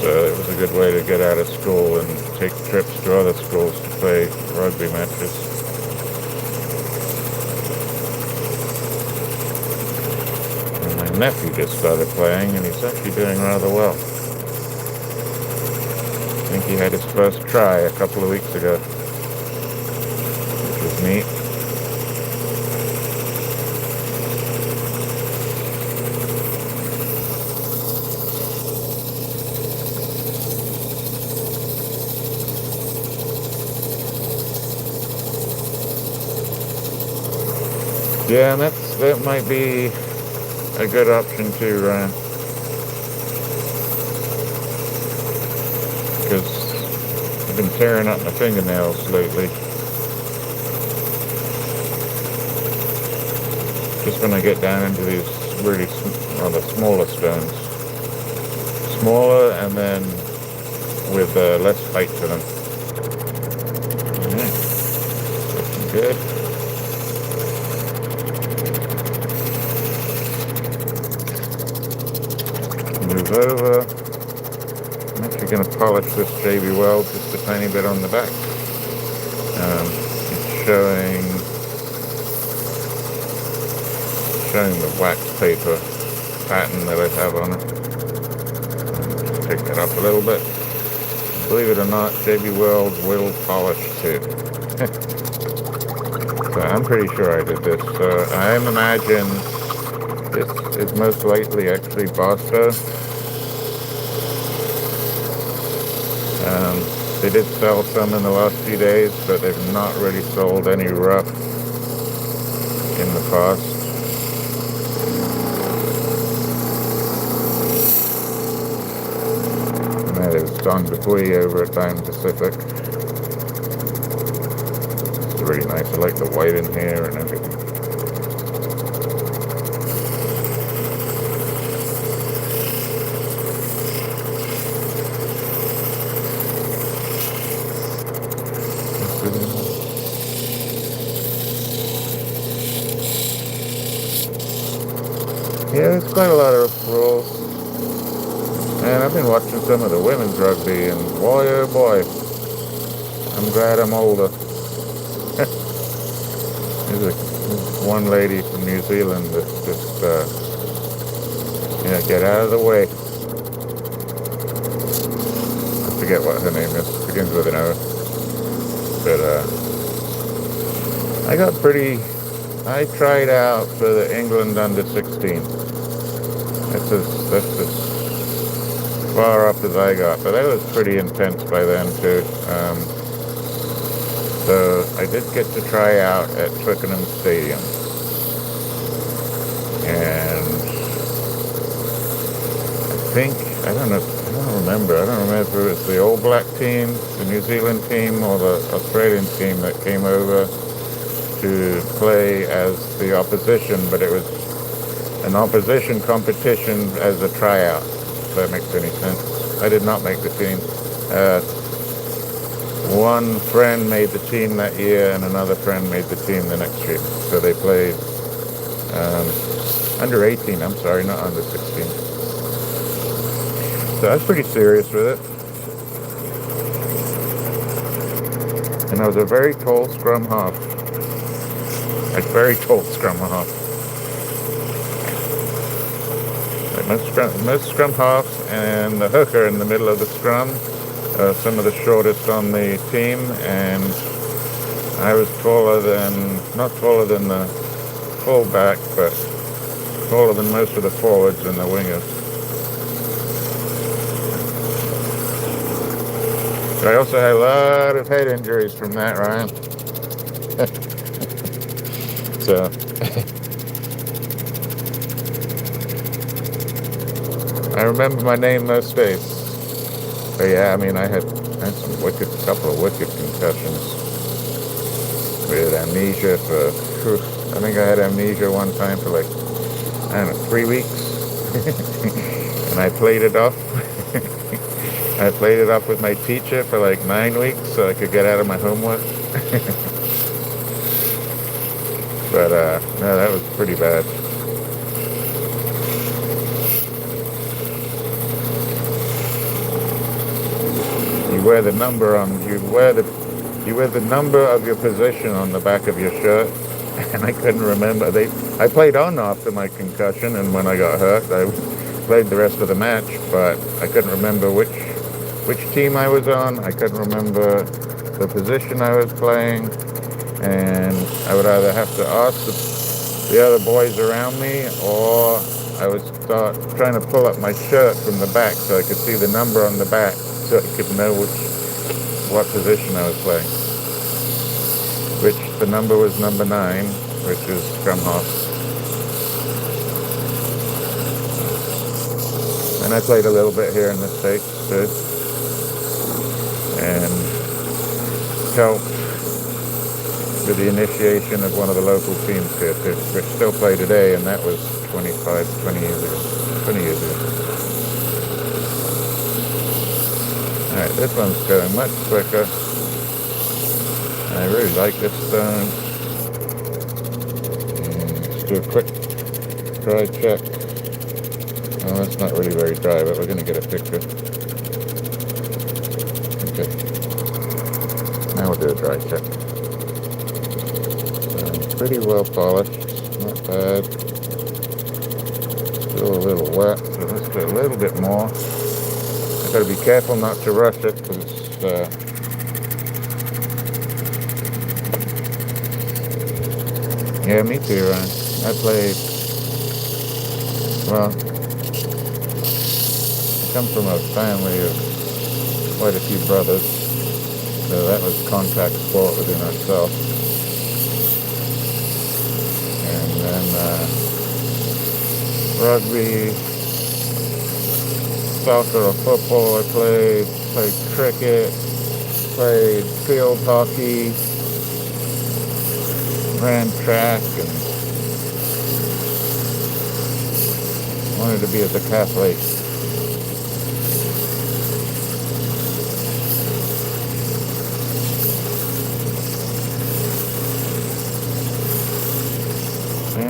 So it was a good way to get out of school and take trips to other schools to play rugby matches. And my nephew just started playing, and he's actually doing rather well. I think he had his first try a couple of weeks ago, which was neat. Yeah, and that might be a good option too, Ryan. Because I've been tearing up my fingernails lately. Just when I get down into these really the smaller stones. Smaller and then with less bite to them. Alright, looking good. Move over. I'm actually going to polish this JB Weld just a tiny bit on the back. It's showing the wax paper pattern that I have on it. Take that up a little bit. Believe it or not, JB Weld will polish too. So I'm pretty sure I did this. I imagine this is most likely actually Bosco. They did sell some in the last few days, but they've not really sold any rough in the past. And that is Don Dupuy over at Diamond Pacific. pretty nice. I like the white in here and everything. Yeah, there's quite a lot of rules. And I've been watching some of the women's rugby, and boy, oh boy, I'm glad I'm older. There's one lady from New Zealand that just, get out of the way. I forget what her name is. It begins with an O. But, I tried out for the England under 16. That's as far up as I got, but that was pretty intense by then too. So I did get to try out at Twickenham Stadium, and I don't remember if it was the All Black team, the New Zealand team, or the Australian team that came over to play as the opposition, but it was an opposition competition as a tryout. If that makes any sense. I did not make the team. One friend made the team that year, and another friend made the team the next year. So they played under 18. I'm sorry, not under 16. So I was pretty serious with it. And I was a very tall scrum half. A very tall scrum half. Most scrum halves and the hooker in the middle of the scrum are some of the shortest on the team, and I was not taller than the fullback, but taller than most of the forwards and the wingers. But I also had a lot of head injuries from that, Ryan. So I remember my name most days. But yeah, I mean, I had couple of wicked concussions. With amnesia I think I had amnesia one time for 3 weeks. And I played it off. I played it off with my teacher for 9 weeks so I could get out of my homework. But no, that was pretty bad. You wear the number of your position on the back of your shirt, and I couldn't remember. I played on after my concussion, and when I got hurt, I played the rest of the match, but I couldn't remember which team I was on. I couldn't remember the position I was playing, and I would either have to ask the other boys around me, or I would start trying to pull up my shirt from the back so I could see the number on the back, so I could know what position I was playing. The number was number 9, which is scrum half. And I played a little bit here in the States too, and helped with the initiation of one of the local teams here too, which still play today, and that was 20 years ago. Alright, this one's going much quicker. I really like this stone. Let's do a quick dry check. Oh, that's not really very dry, but we're going to get a picture. Okay. Now we'll do a dry check. Pretty well polished. Not bad. Still a little wet, so let's do a little bit more. I've got to be careful not to rush it, because it's yeah, me too, Ryan. I come from a family of quite a few brothers, so that was contact sport within itself. And then rugby, soccer or football I played cricket, played field hockey, ran track and wanted to be a decathlete. I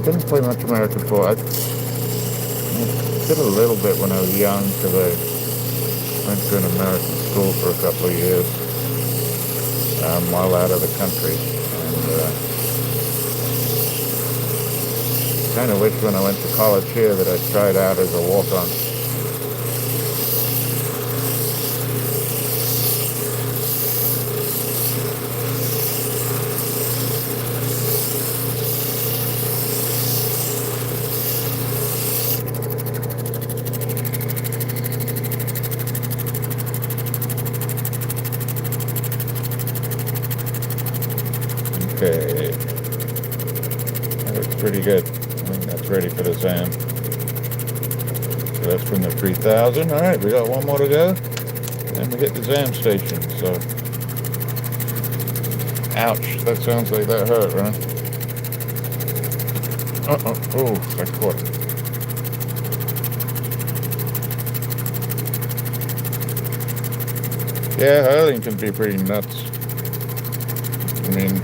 didn't play much American football. I did a little bit when I was young because I went to an American school for a couple of years while out of the country. And kind of wish when I went to college here that I tried out as a walk-on. Okay, that looks pretty good. I think that's ready for the SAM. So that's from the 3000. All right, we got one more to go. And we hit the SAM station, so. Ouch, that sounds like that hurt, right? Oh, I caught it. Yeah, hurling can be pretty nuts. I mean,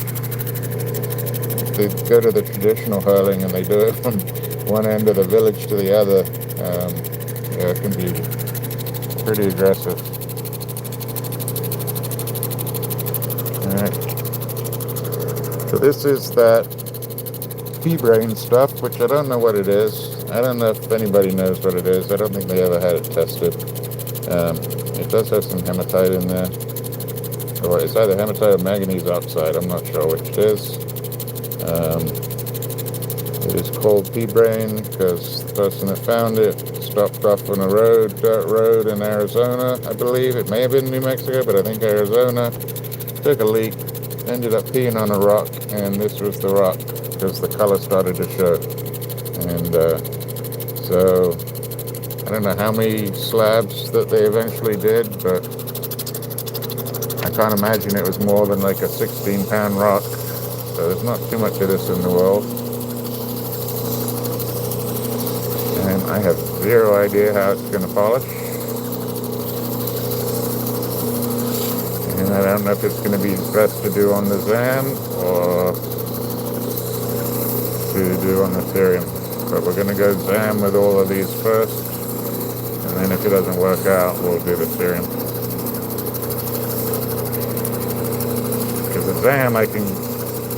they go to the traditional hurling and they do it from one end of the village to the other. Yeah, it can be pretty aggressive. Alright. So this is that pea-brain stuff, which I don't know what it is. I don't know if anybody knows what it is. I don't think they ever had it tested. It does have some hematite in there. Or it's either hematite or manganese oxide. I'm not sure which it is. It is called pea-brain because the person that found it stopped off on a dirt road in Arizona, I believe. It may have been New Mexico, but I think Arizona. Took a leak, ended up peeing on a rock, and this was the rock because the color started to show. And so I don't know how many slabs that they eventually did, but I can't imagine it was more than like a 16-pound rock. So there's not too much of this in the world. And I have zero idea how it's going to polish. And I don't know if it's going to be best to do on the SAM or to do on the Cerium. But we're going to go SAM with all of these first. And then if it doesn't work out, we'll do the Cerium. Because the SAM I can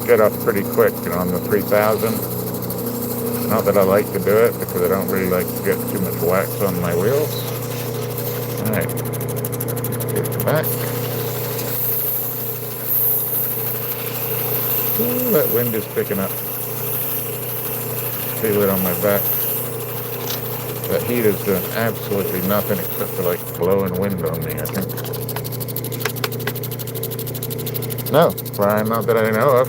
get off pretty quick, on the 3000. Not that I like to do it because I don't really like to get too much wax on my wheels. Alright, get it back. Ooh, that wind is picking up. Feel it on my back. That heat is doing absolutely nothing except for like blowing wind on me, I think. No, Brian, not that I know of.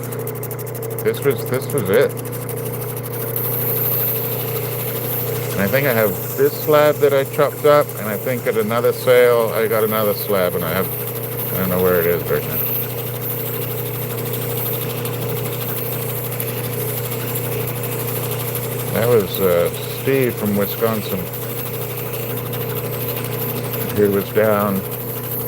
This was it. And I think I have this slab that I chopped up, and I think at another sale I got another slab, and I don't know where it is right now. That was Steve from Wisconsin. He was down.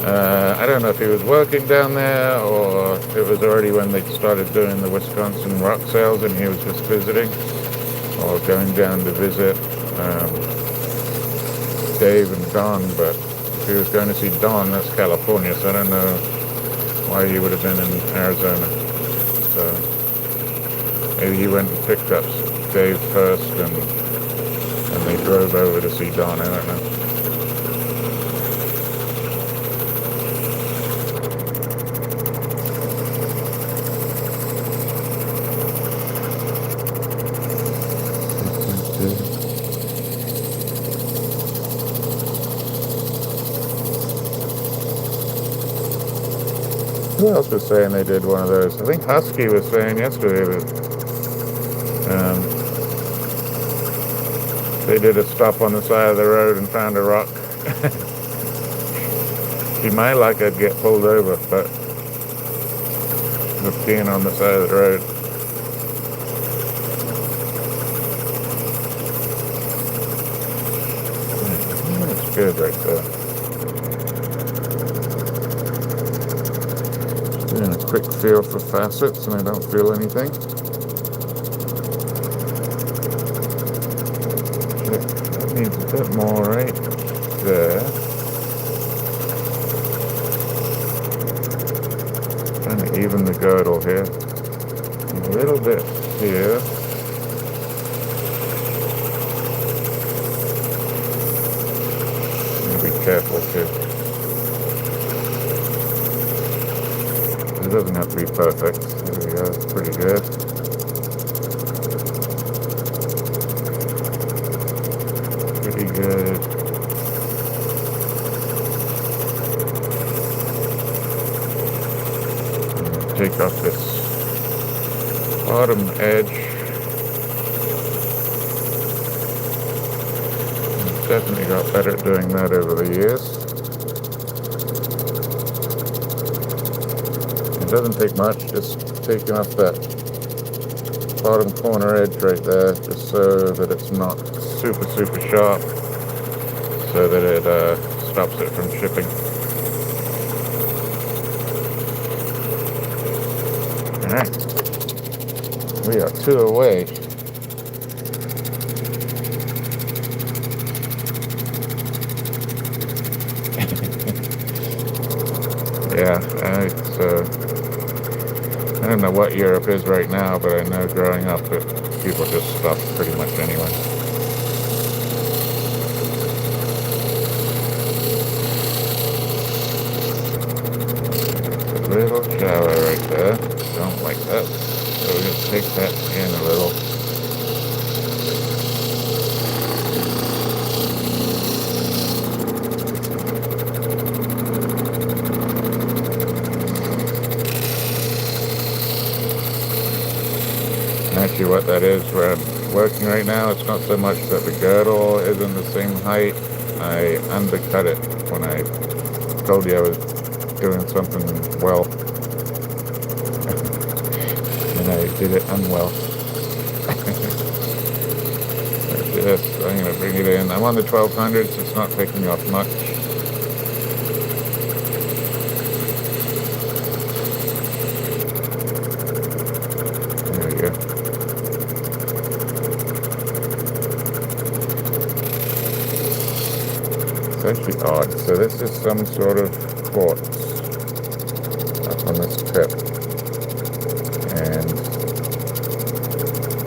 I don't know if he was working down there or it was already when they started doing the Wisconsin rock sales and he was just visiting or going down to visit Dave and Don. But if he was going to see Don, that's California, so I don't know why he would have been in Arizona. So maybe he went and picked up Dave first and they drove over to see Don, I don't know. Who else was saying they did one of those? I think Husky was saying yesterday that they did a stop on the side of the road and found a rock. Be my luck, I'd get pulled over, but the peeing on the side of the road. good right there. Doing a quick feel for facets and I don't feel anything. Check. That needs a bit more right there. Trying to even the girdle here. A little bit here. Be careful too. It doesn't have to be perfect. There we go, it's pretty good. Pretty good. Take off this bottom edge. Definitely got better at doing that over the years. It doesn't take much, just taking off that bottom corner edge right there, just so that it's not super sharp, so that it stops it from shipping. Alright, we are 2 away. Yeah, I don't know what Europe is right now, but I know growing up people just stopped pretty much anyway. A little shower right there. Don't like that. So we're going to take that in a little. Actually, what that is where I'm working right now, it's not so much that the girdle isn't the same height. I undercut it when I told you I was doing something well. And I did it unwell. Yes, I'm going to bring it in. I'm on the 1200, so it's not taking off much. There we go. It's actually odd. So this is some sort of quartz up on this tip. And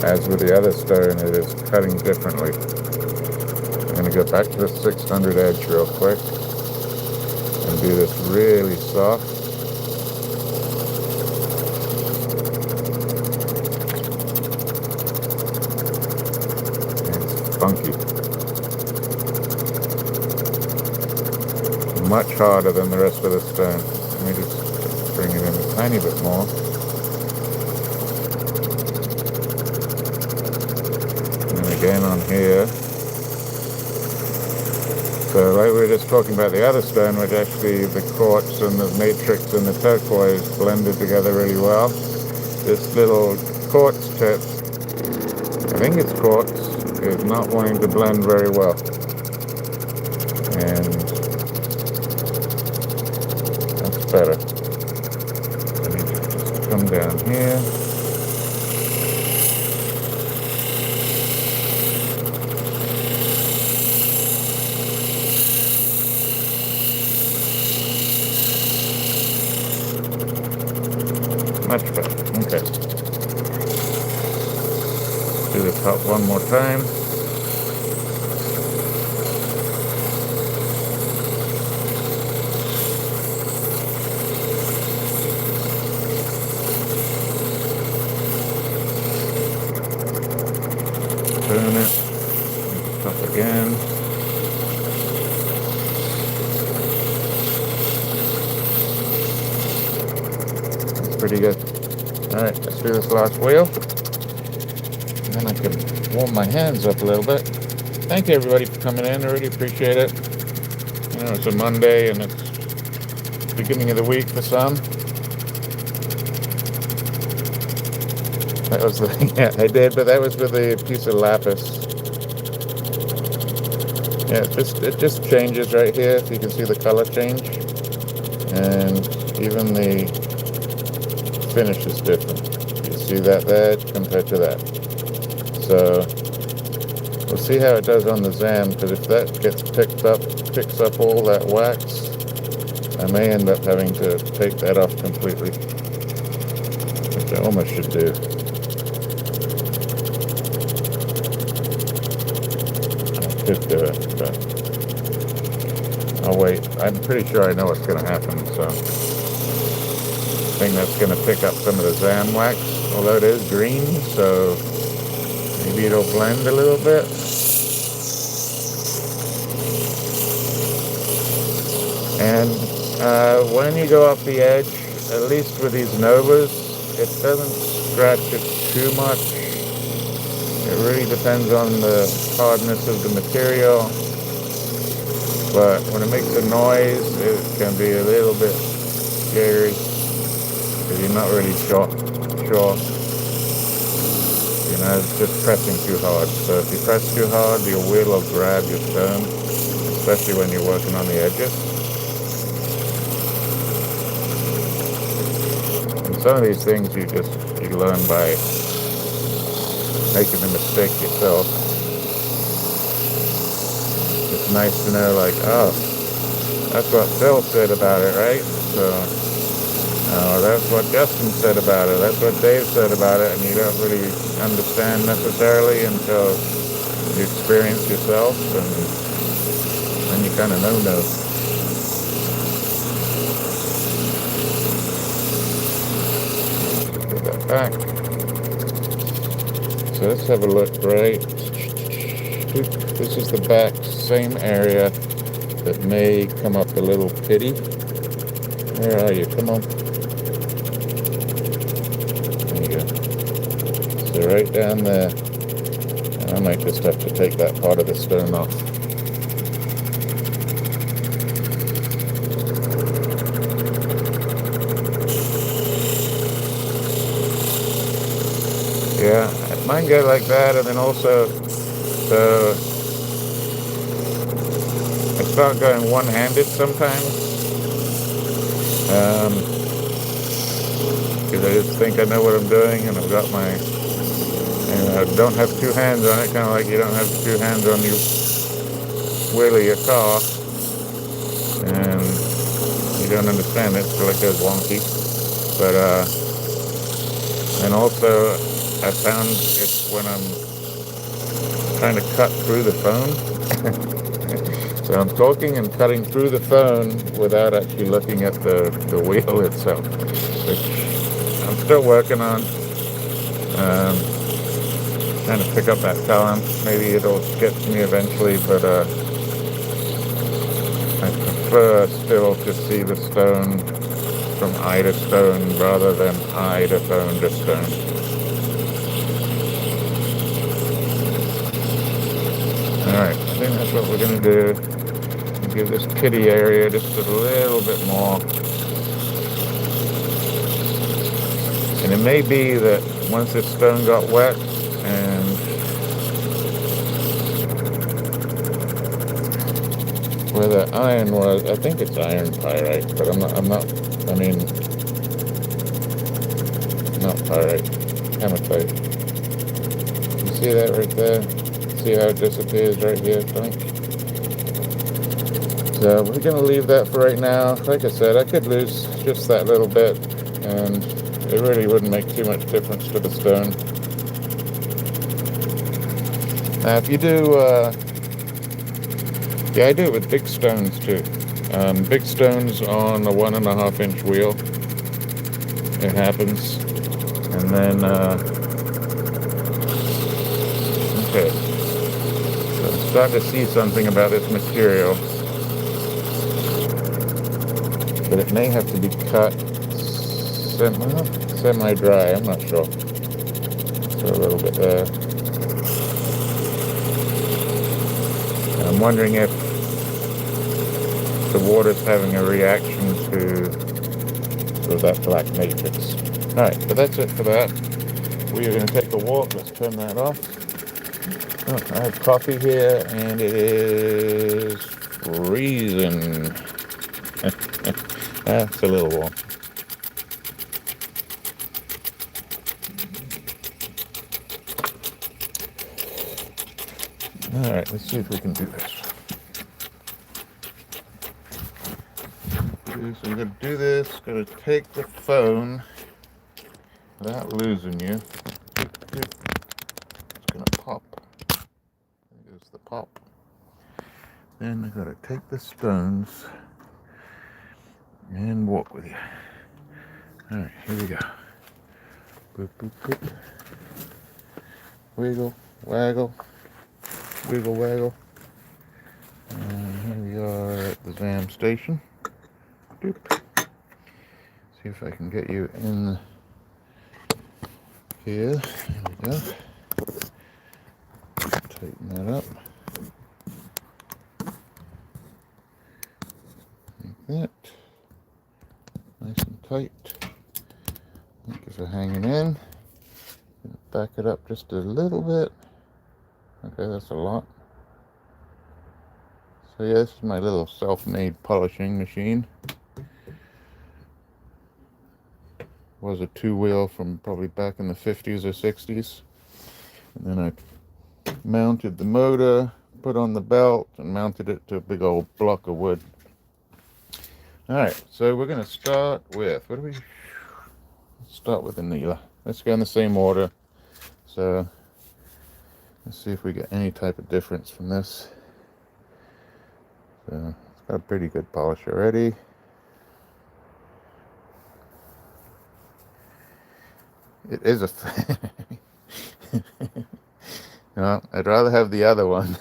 as with the other stone, it is cutting differently. I'm going to go back to the 600 edge real quick and do this really soft. It's funky. Much harder than the rest of the stone. Let me just bring it in a tiny bit more. And again on here. So like we were just talking about the other stone, which actually the quartz and the matrix and the turquoise blended together really well. This little quartz tip, I think it's quartz, is not wanting to blend very well. And that's better. I need to just come down here. Much better. Okay. Do the top one more time. Turn it. Top again. Pretty good. Alright, let's do this last wheel. And then I can warm my hands up a little bit. Thank you everybody for coming in. I really appreciate it. You know, it's a Monday and it's the beginning of the week for some. That was the, yeah, I did, but that was with a piece of lapis. Yeah, it just changes right here. You can see the color change, and even the finish is different. You see that there compared to that. So we'll see how it does on the ZAM, because if that picks up all that wax, I may end up having to take that off completely, which I almost should do. I could do it, but I'll wait. I'm pretty sure I know what's going to happen, so I think that's going to pick up some of the ZAM wax, although it is green, so maybe it'll blend a little bit. And when you go off the edge, at least with these Novas, it doesn't scratch it too much. It really depends on the hardness of the material. But when it makes a noise, it can be a little bit scary because you're not really sure. You know, it's just pressing too hard. So if you press too hard, your wheel will grab your stone, especially when you're working on the edges. And some of these things you learn by making the mistake yourself. It's nice to know, like, oh, that's what Phil said about it, right? So, that's what Justin said about it. That's what Dave said about it, and you don't really understand necessarily until you experience yourself, and then you kind of know. Put that back. So let's have a look, right? This is the back, same area that may come up a little pity. Where are you? Come on. There you go. So right down there. And I might just have to take that part of the stone off. Yeah, mine go like that, and then also, so I start going one-handed sometimes, because I just think I know what I'm doing, and I've got my, and I don't have two hands on it, kind of like you don't have two hands on your wheel of your car, and you don't understand it till it goes wonky. But and also I found it's when I'm trying to cut through the phone. So I'm talking and cutting through the phone without actually looking at the wheel itself, which I'm still working on. Trying to pick up that balance. Maybe it'll get to me eventually, but I prefer still to see the stone from eye to stone rather than eye to phone to stone. Alright, I think that's what we're going to do. Give this kitty area just a little bit more. And it may be that once this stone got wet and where the iron was, I think it's iron pyrite, but not pyrite, hematite. You see that right there? See how it disappears right here, I think? So we're going to leave that for right now. Like I said, I could lose just that little bit, and it really wouldn't make too much difference to the stone. Now, if you do, I do it with big stones too. Big stones on a 1.5 inch wheel. It happens. And then, okay. So I'm starting to see something about this material. But it may have to be cut semi-dry, I'm not sure. So a little bit there. And I'm wondering if the water's having a reaction to that black matrix. Alright, but that's it for that. We are going to take a walk. Let's turn that off. Oh, I have coffee here, and it is freezing. That's a little warm. All right, let's see if we can do this. So I'm going to do this. Going to take the phone without losing you. It's going to pop. There's the pop. Then I've got to take the stones and walk with you. All right, here we go. Boop, boop, boop. Wiggle, waggle, wiggle, waggle. And here we are at the ZAM station. Doop. See if I can get you in here. There we go. Tighten that up. Like that. Nice and tight. Thank you for hanging in. Back it up just a little bit. Okay, that's a lot. So yeah, this is my little self-made polishing machine. Was a two-wheel from probably back in the 50s or 60s. And then I mounted the motor, put on the belt, and mounted it to a big old block of wood. Alright, so we're going to start with, let's start with the Needler. Let's go in the same order. So, let's see if we get any type of difference from this. So, it's got a pretty good polish already. It is a... No, I'd rather have the other one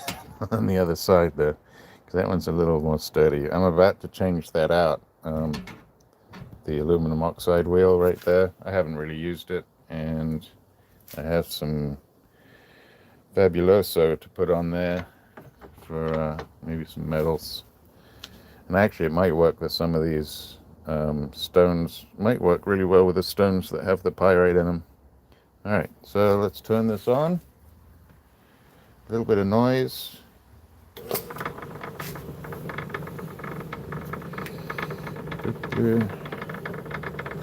on the other side there, because that one's a little more sturdy. I'm about to change that out. The aluminum oxide wheel right there. I haven't really used it, and I have some Fabuloso to put on there for maybe some metals. And actually, it might work with some of these stones. Might work really well with the stones that have the pyrite in them. All right, so let's turn this on. A little bit of noise.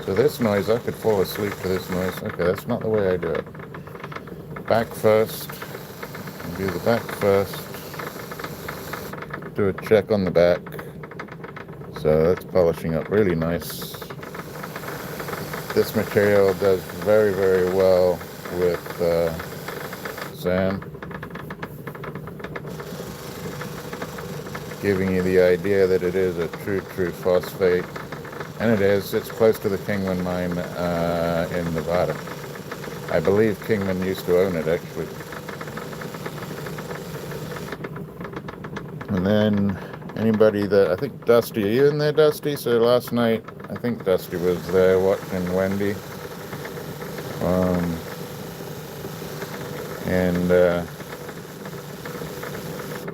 So this noise, I could fall asleep to this noise. Okay, that's not the way I do it. Back first. Do the back first. Do a check on the back. So that's polishing up really nice. This material does very, very well with ZAM. Giving you the idea that it is a true phosphate. And it is. It's close to the Kingman mine in Nevada. I believe Kingman used to own it, actually. And then anybody that, I think Dusty, are you in there, Dusty? So last night, I think Dusty was there watching Wendy.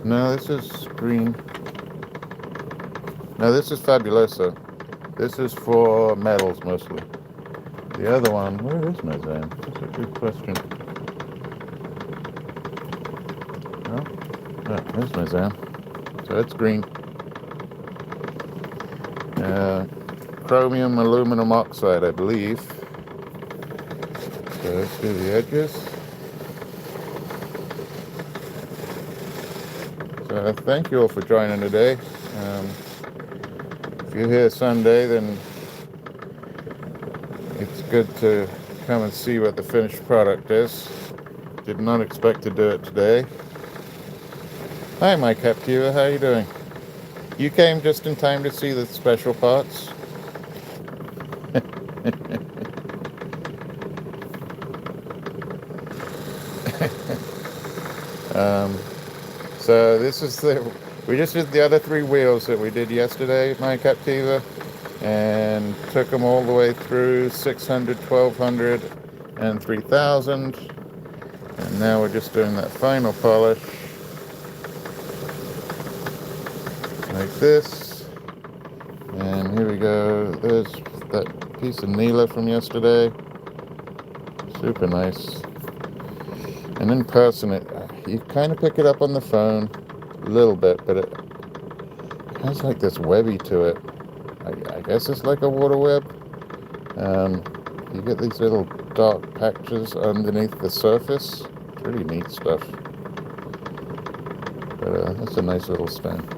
No, this is green. No, this is Fabuloso. This is for metals mostly. The other one, where is my ZAM? That's a good question. Oh, there's my ZAM. So it's green. Chromium aluminum oxide, I believe. So let's do the edges. So thank you all for joining today. If you're here Sunday, then it's good to come and see what the finished product is. Did not expect to do it today. Hi, my Captiva, how are you doing? You came just in time to see the special parts. So this is we just did the other three wheels that we did yesterday, my Captiva, and took them all the way through 600, 1200, and 3000. And now we're just doing that final polish. Like this. And here we go. There's that piece of Needler from yesterday. Super nice. And in person, you kind of pick it up on the phone a little bit, but it has like this webby to it. I guess it's like a water web. You get these little dark patches underneath the surface. Pretty neat stuff. But that's a nice little stone.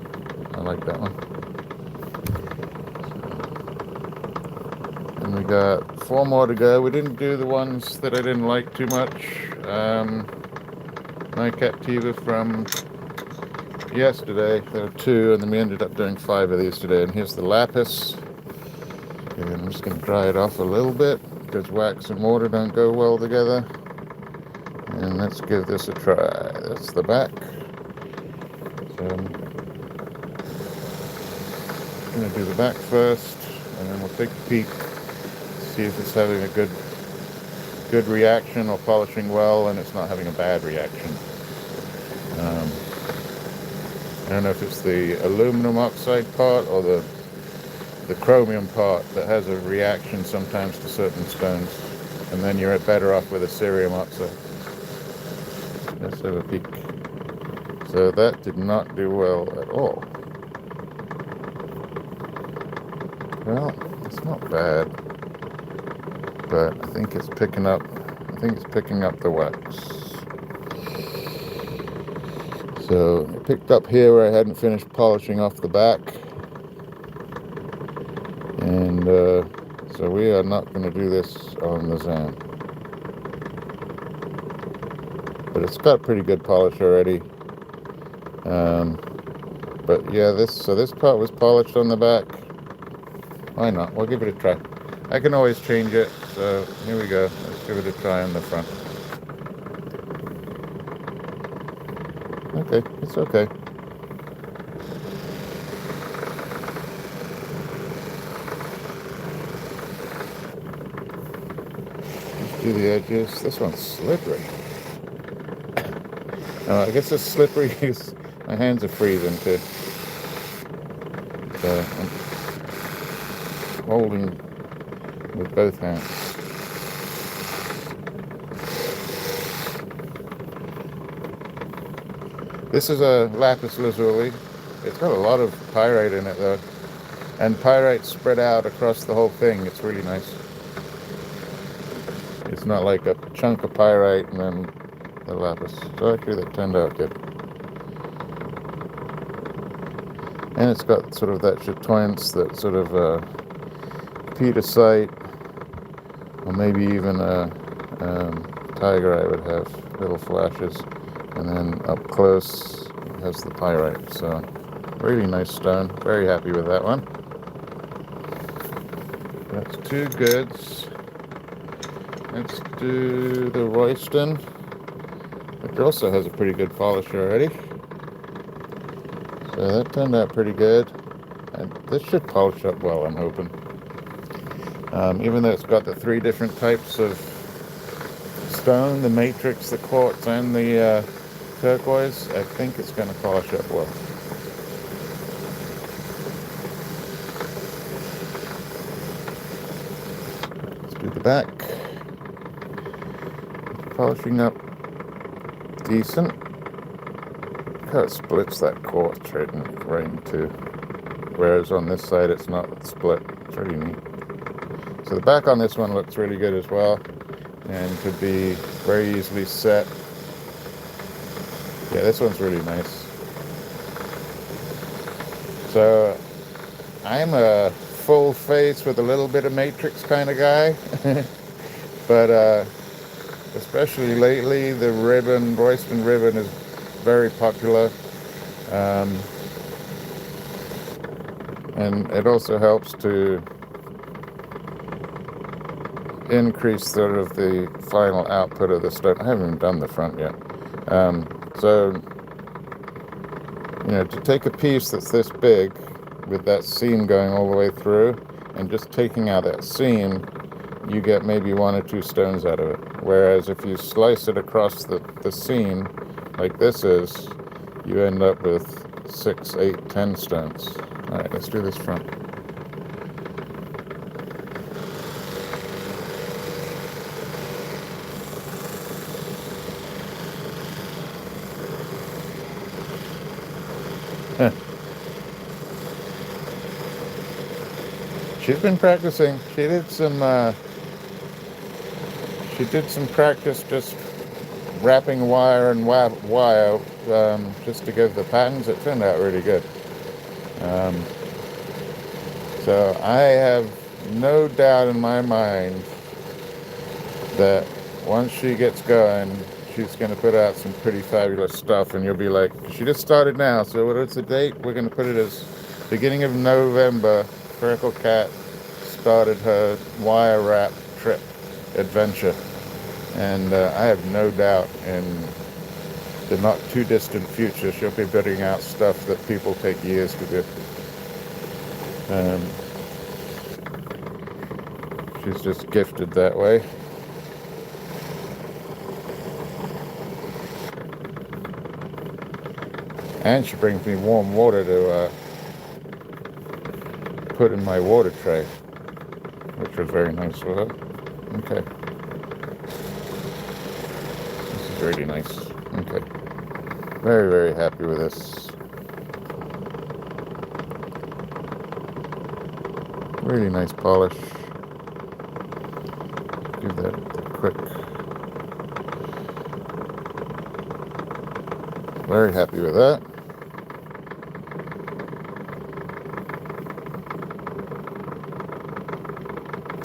I like that one. And we got 4 more to go. We didn't do the ones that I didn't like too much. My Captiva from yesterday, there were 2, and then we ended up doing 5 of these today. And here's the Lapis. And I'm just going to dry it off a little bit because wax and water don't go well together. And let's give this a try. That's the back. So I'm going to do the back first, and then we'll take a peek, see if it's having a good reaction or polishing well, and it's not having a bad reaction. I don't know if it's the aluminum oxide part or the chromium part that has a reaction sometimes to certain stones, and then you're better off with a cerium oxide. Let's have a peek. So that did not do well at all. Well, it's not bad, but I think it's picking up the wax. So it picked up here where I hadn't finished polishing off the back. And so we are not going to do this on the Zan. But it's got pretty good polish already. But yeah, this part was polished on the back. Why not? We'll give it a try. I can always change it. So here we go. Let's give it a try on the front. Okay, it's okay. Let's do the edges. This one's slippery. I guess it's slippery because my hands are freezing too. So I'm holding with both hands. This is a lapis lazuli. It's got a lot of pyrite in it though, and pyrite spread out across the whole thing. It's really nice. It's not like a chunk of pyrite and then the lapis. So actually that turned out good. And it's got sort of that chatoyance, that sort of pedicite, or maybe even a tiger eye would have little flashes. And then up close it has the pyrite. So really nice stone. Very happy with that one. That's 2 goods. Let's do the Royston, which also has a pretty good polish already. So that turned out pretty good. And this should polish up well, I'm hoping. Even though it's got the 3 different types of stone, the matrix, the quartz, and the turquoise, I think it's going to polish up well. Let's do the back. Polishing up decent. Look how it splits that quartz right in 2. Whereas on this side it's not split. It's really neat. So the back on this one looks really good as well, and could be very easily set. Yeah, this one's really nice. So I'm a full face with a little bit of matrix kind of guy, but especially lately the ribbon, Royston ribbon, is very popular, and it also helps to increase sort of the final output of the stone. I haven't even done the front yet. So, you know, to take a piece that's this big with that seam going all the way through and just taking out that seam, you get maybe 1 or 2 stones out of it. Whereas if you slice it across the seam, like this is, you end up with 6, 8, 10 stones. All right, let's do this front. She's been practicing. She did some practice just wrapping wire and wire just to give the patterns. It turned out really good. Um, so I have no doubt in my mind that once she gets going, she's going to put out some pretty fabulous stuff, and you'll be like, she just started now, so what's the date? We're going to put it as beginning of November. Spherical Cat started her wire wrap trip adventure, and I have no doubt in the not too distant future she'll be putting out stuff that people take years to do. She's just gifted that way. And she brings me warm water to put in my water tray, which was very nice of her. Okay. This is really nice. Okay. Very, very happy with this. Really nice polish. Give that a quick. Very happy with that.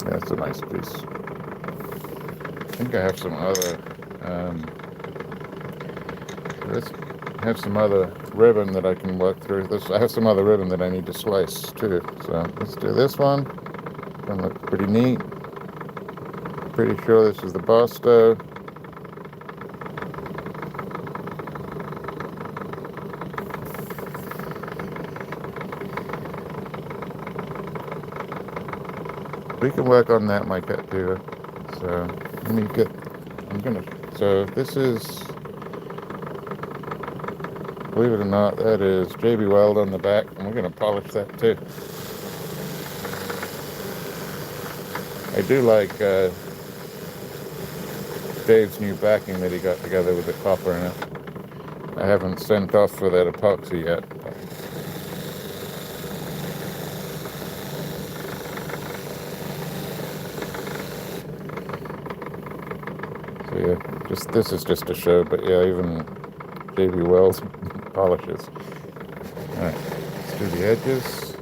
That's a nice piece. I think I have some other. Let's have some other ribbon that I can work through. I have some other ribbon that I need to slice too. So let's do this one. Gonna look pretty neat. Pretty sure this is the Barstow. We can work on that, my cat too. So let me get. So this is. Believe it or not, that is JB Weld on the back, and we're going to polish that too. I do like Dave's new backing that he got together with the copper in it. I haven't sent off for that epoxy yet. So yeah, this is just a show, but yeah, even JB Weld polishes. Alright, let's do the edges.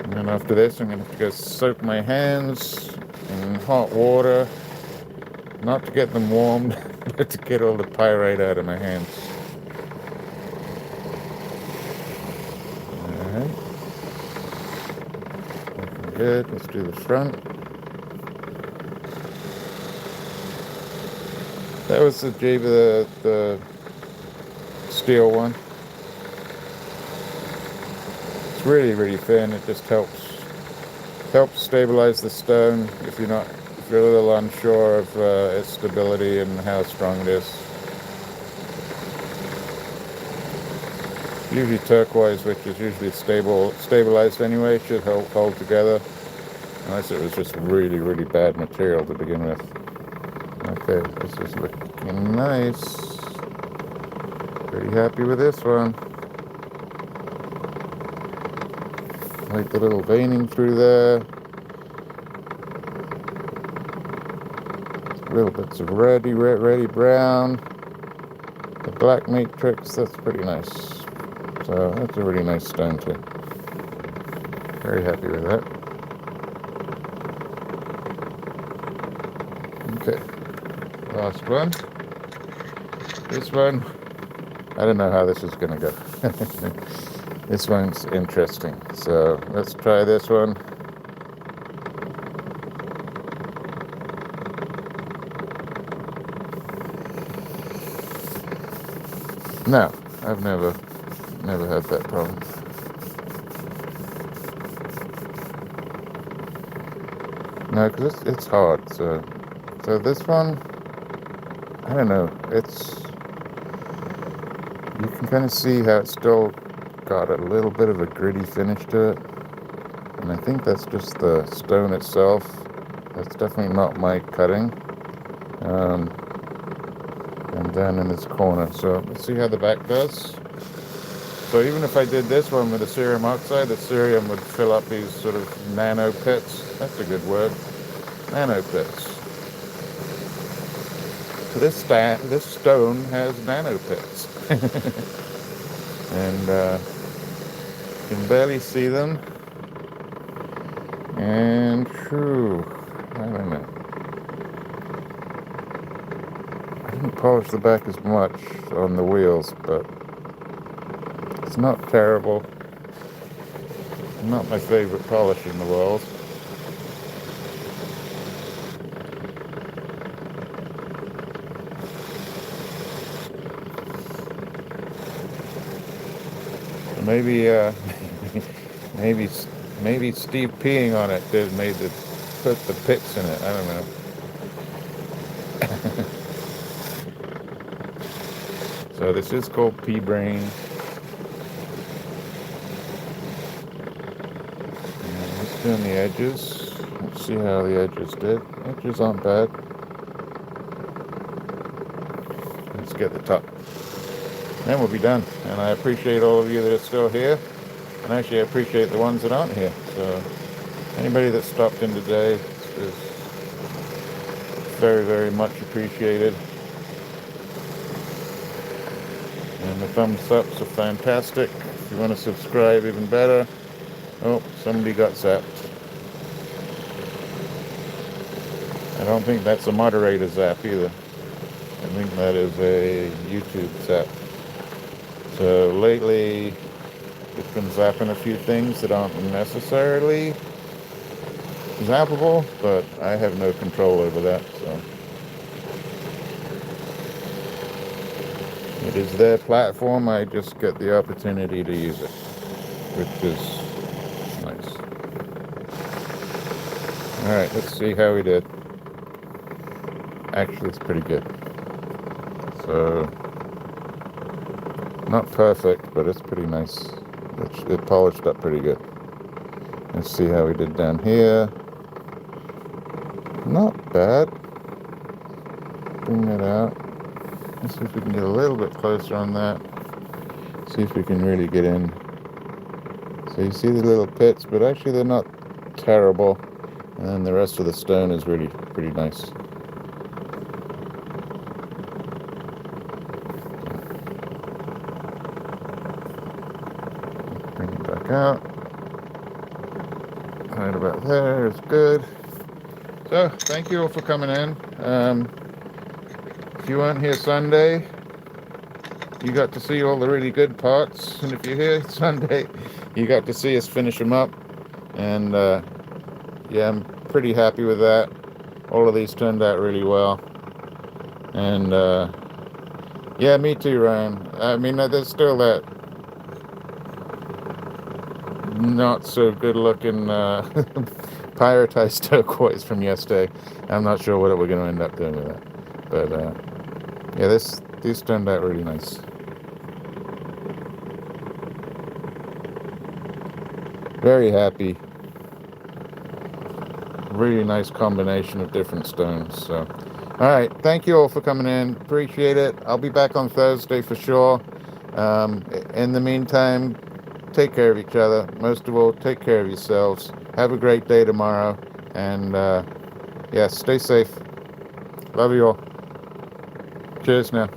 And then after this, I'm going to have to go soak my hands in hot water. Not to get them warmed, but to get all the pyrite out of my hands. Alright. Looking good. Let's do the front. That was the steel one. It's really, really thin. It just helps stabilize the stone if you're a little unsure of its stability and how strong it is. Usually turquoise, which is usually stabilized anyway, should hold together, unless it was just really, really bad material to begin with. Okay, this is looking nice. Pretty happy with this one. Like the little veining through there. Little bits of reddy brown. The black matrix, that's pretty nice. So that's a really nice stone too. Very happy with that. Okay. Last one. This one, I don't know how this is going to go. This one's interesting. So let's try this one. No, I've never had that problem. No, because it's hard. So this one, I don't know, you can kind of see how it's still got a little bit of a gritty finish to it, and I think that's just the stone itself. That's definitely not my cutting. and down in this corner. So let's see how the back does. So even if I did this one with the cerium oxide, the cerium would fill up these sort of nano pits. That's a good word. Nano pits. So this stone has nano pits. And you can barely see them. And true, I don't know. I didn't polish the back as much on the wheels, but it's not terrible. Not my favorite polish in the world. Maybe, maybe Steve peeing on it put the pits in it. I don't know. So this is called pea brain. And let's do on the edges. Let's see how the edges did. Edges aren't bad. Let's get the top. Then we'll be done. And I appreciate all of you that are still here. And actually I appreciate the ones that aren't here. So anybody that stopped in today is very, very much appreciated. And the thumbs ups are fantastic. If you want to subscribe, even better. Oh, somebody got zapped. I don't think that's a moderator zap either. I think that is a YouTube zap. So lately, it's been zapping a few things that aren't necessarily zappable, but I have no control over that, so. It is their platform, I just get the opportunity to use it, which is nice. Alright, let's see how we did. Actually, it's pretty good. So, not perfect, but it's pretty nice. It polished up pretty good. Let's see how we did down here. Not bad. Bring that out. Let's see if we can get a little bit closer on that. See if we can really get in. So you see the little pits, but actually they're not terrible. And then the rest of the stone is really pretty nice. Bring it back out. Right about there is good. So, thank you all for coming in. If you weren't here Sunday, you got to see all the really good parts. And if you're here Sunday, you got to see us finish them up. And yeah, I'm pretty happy with that. All of these turned out really well. And yeah, me too, Ryan. I mean, there's still that not so good looking pyritized turquoise from yesterday. I'm not sure what we're going to end up doing with that. But yeah, these turned out really nice. Very happy. Really nice combination of different stones. So, all right, thank you all for coming in. Appreciate it. I'll be back on Thursday for sure. In the meantime, take care of each other. Most of all, take care of yourselves. Have a great day tomorrow. And yeah, stay safe. Love you all. Cheers now.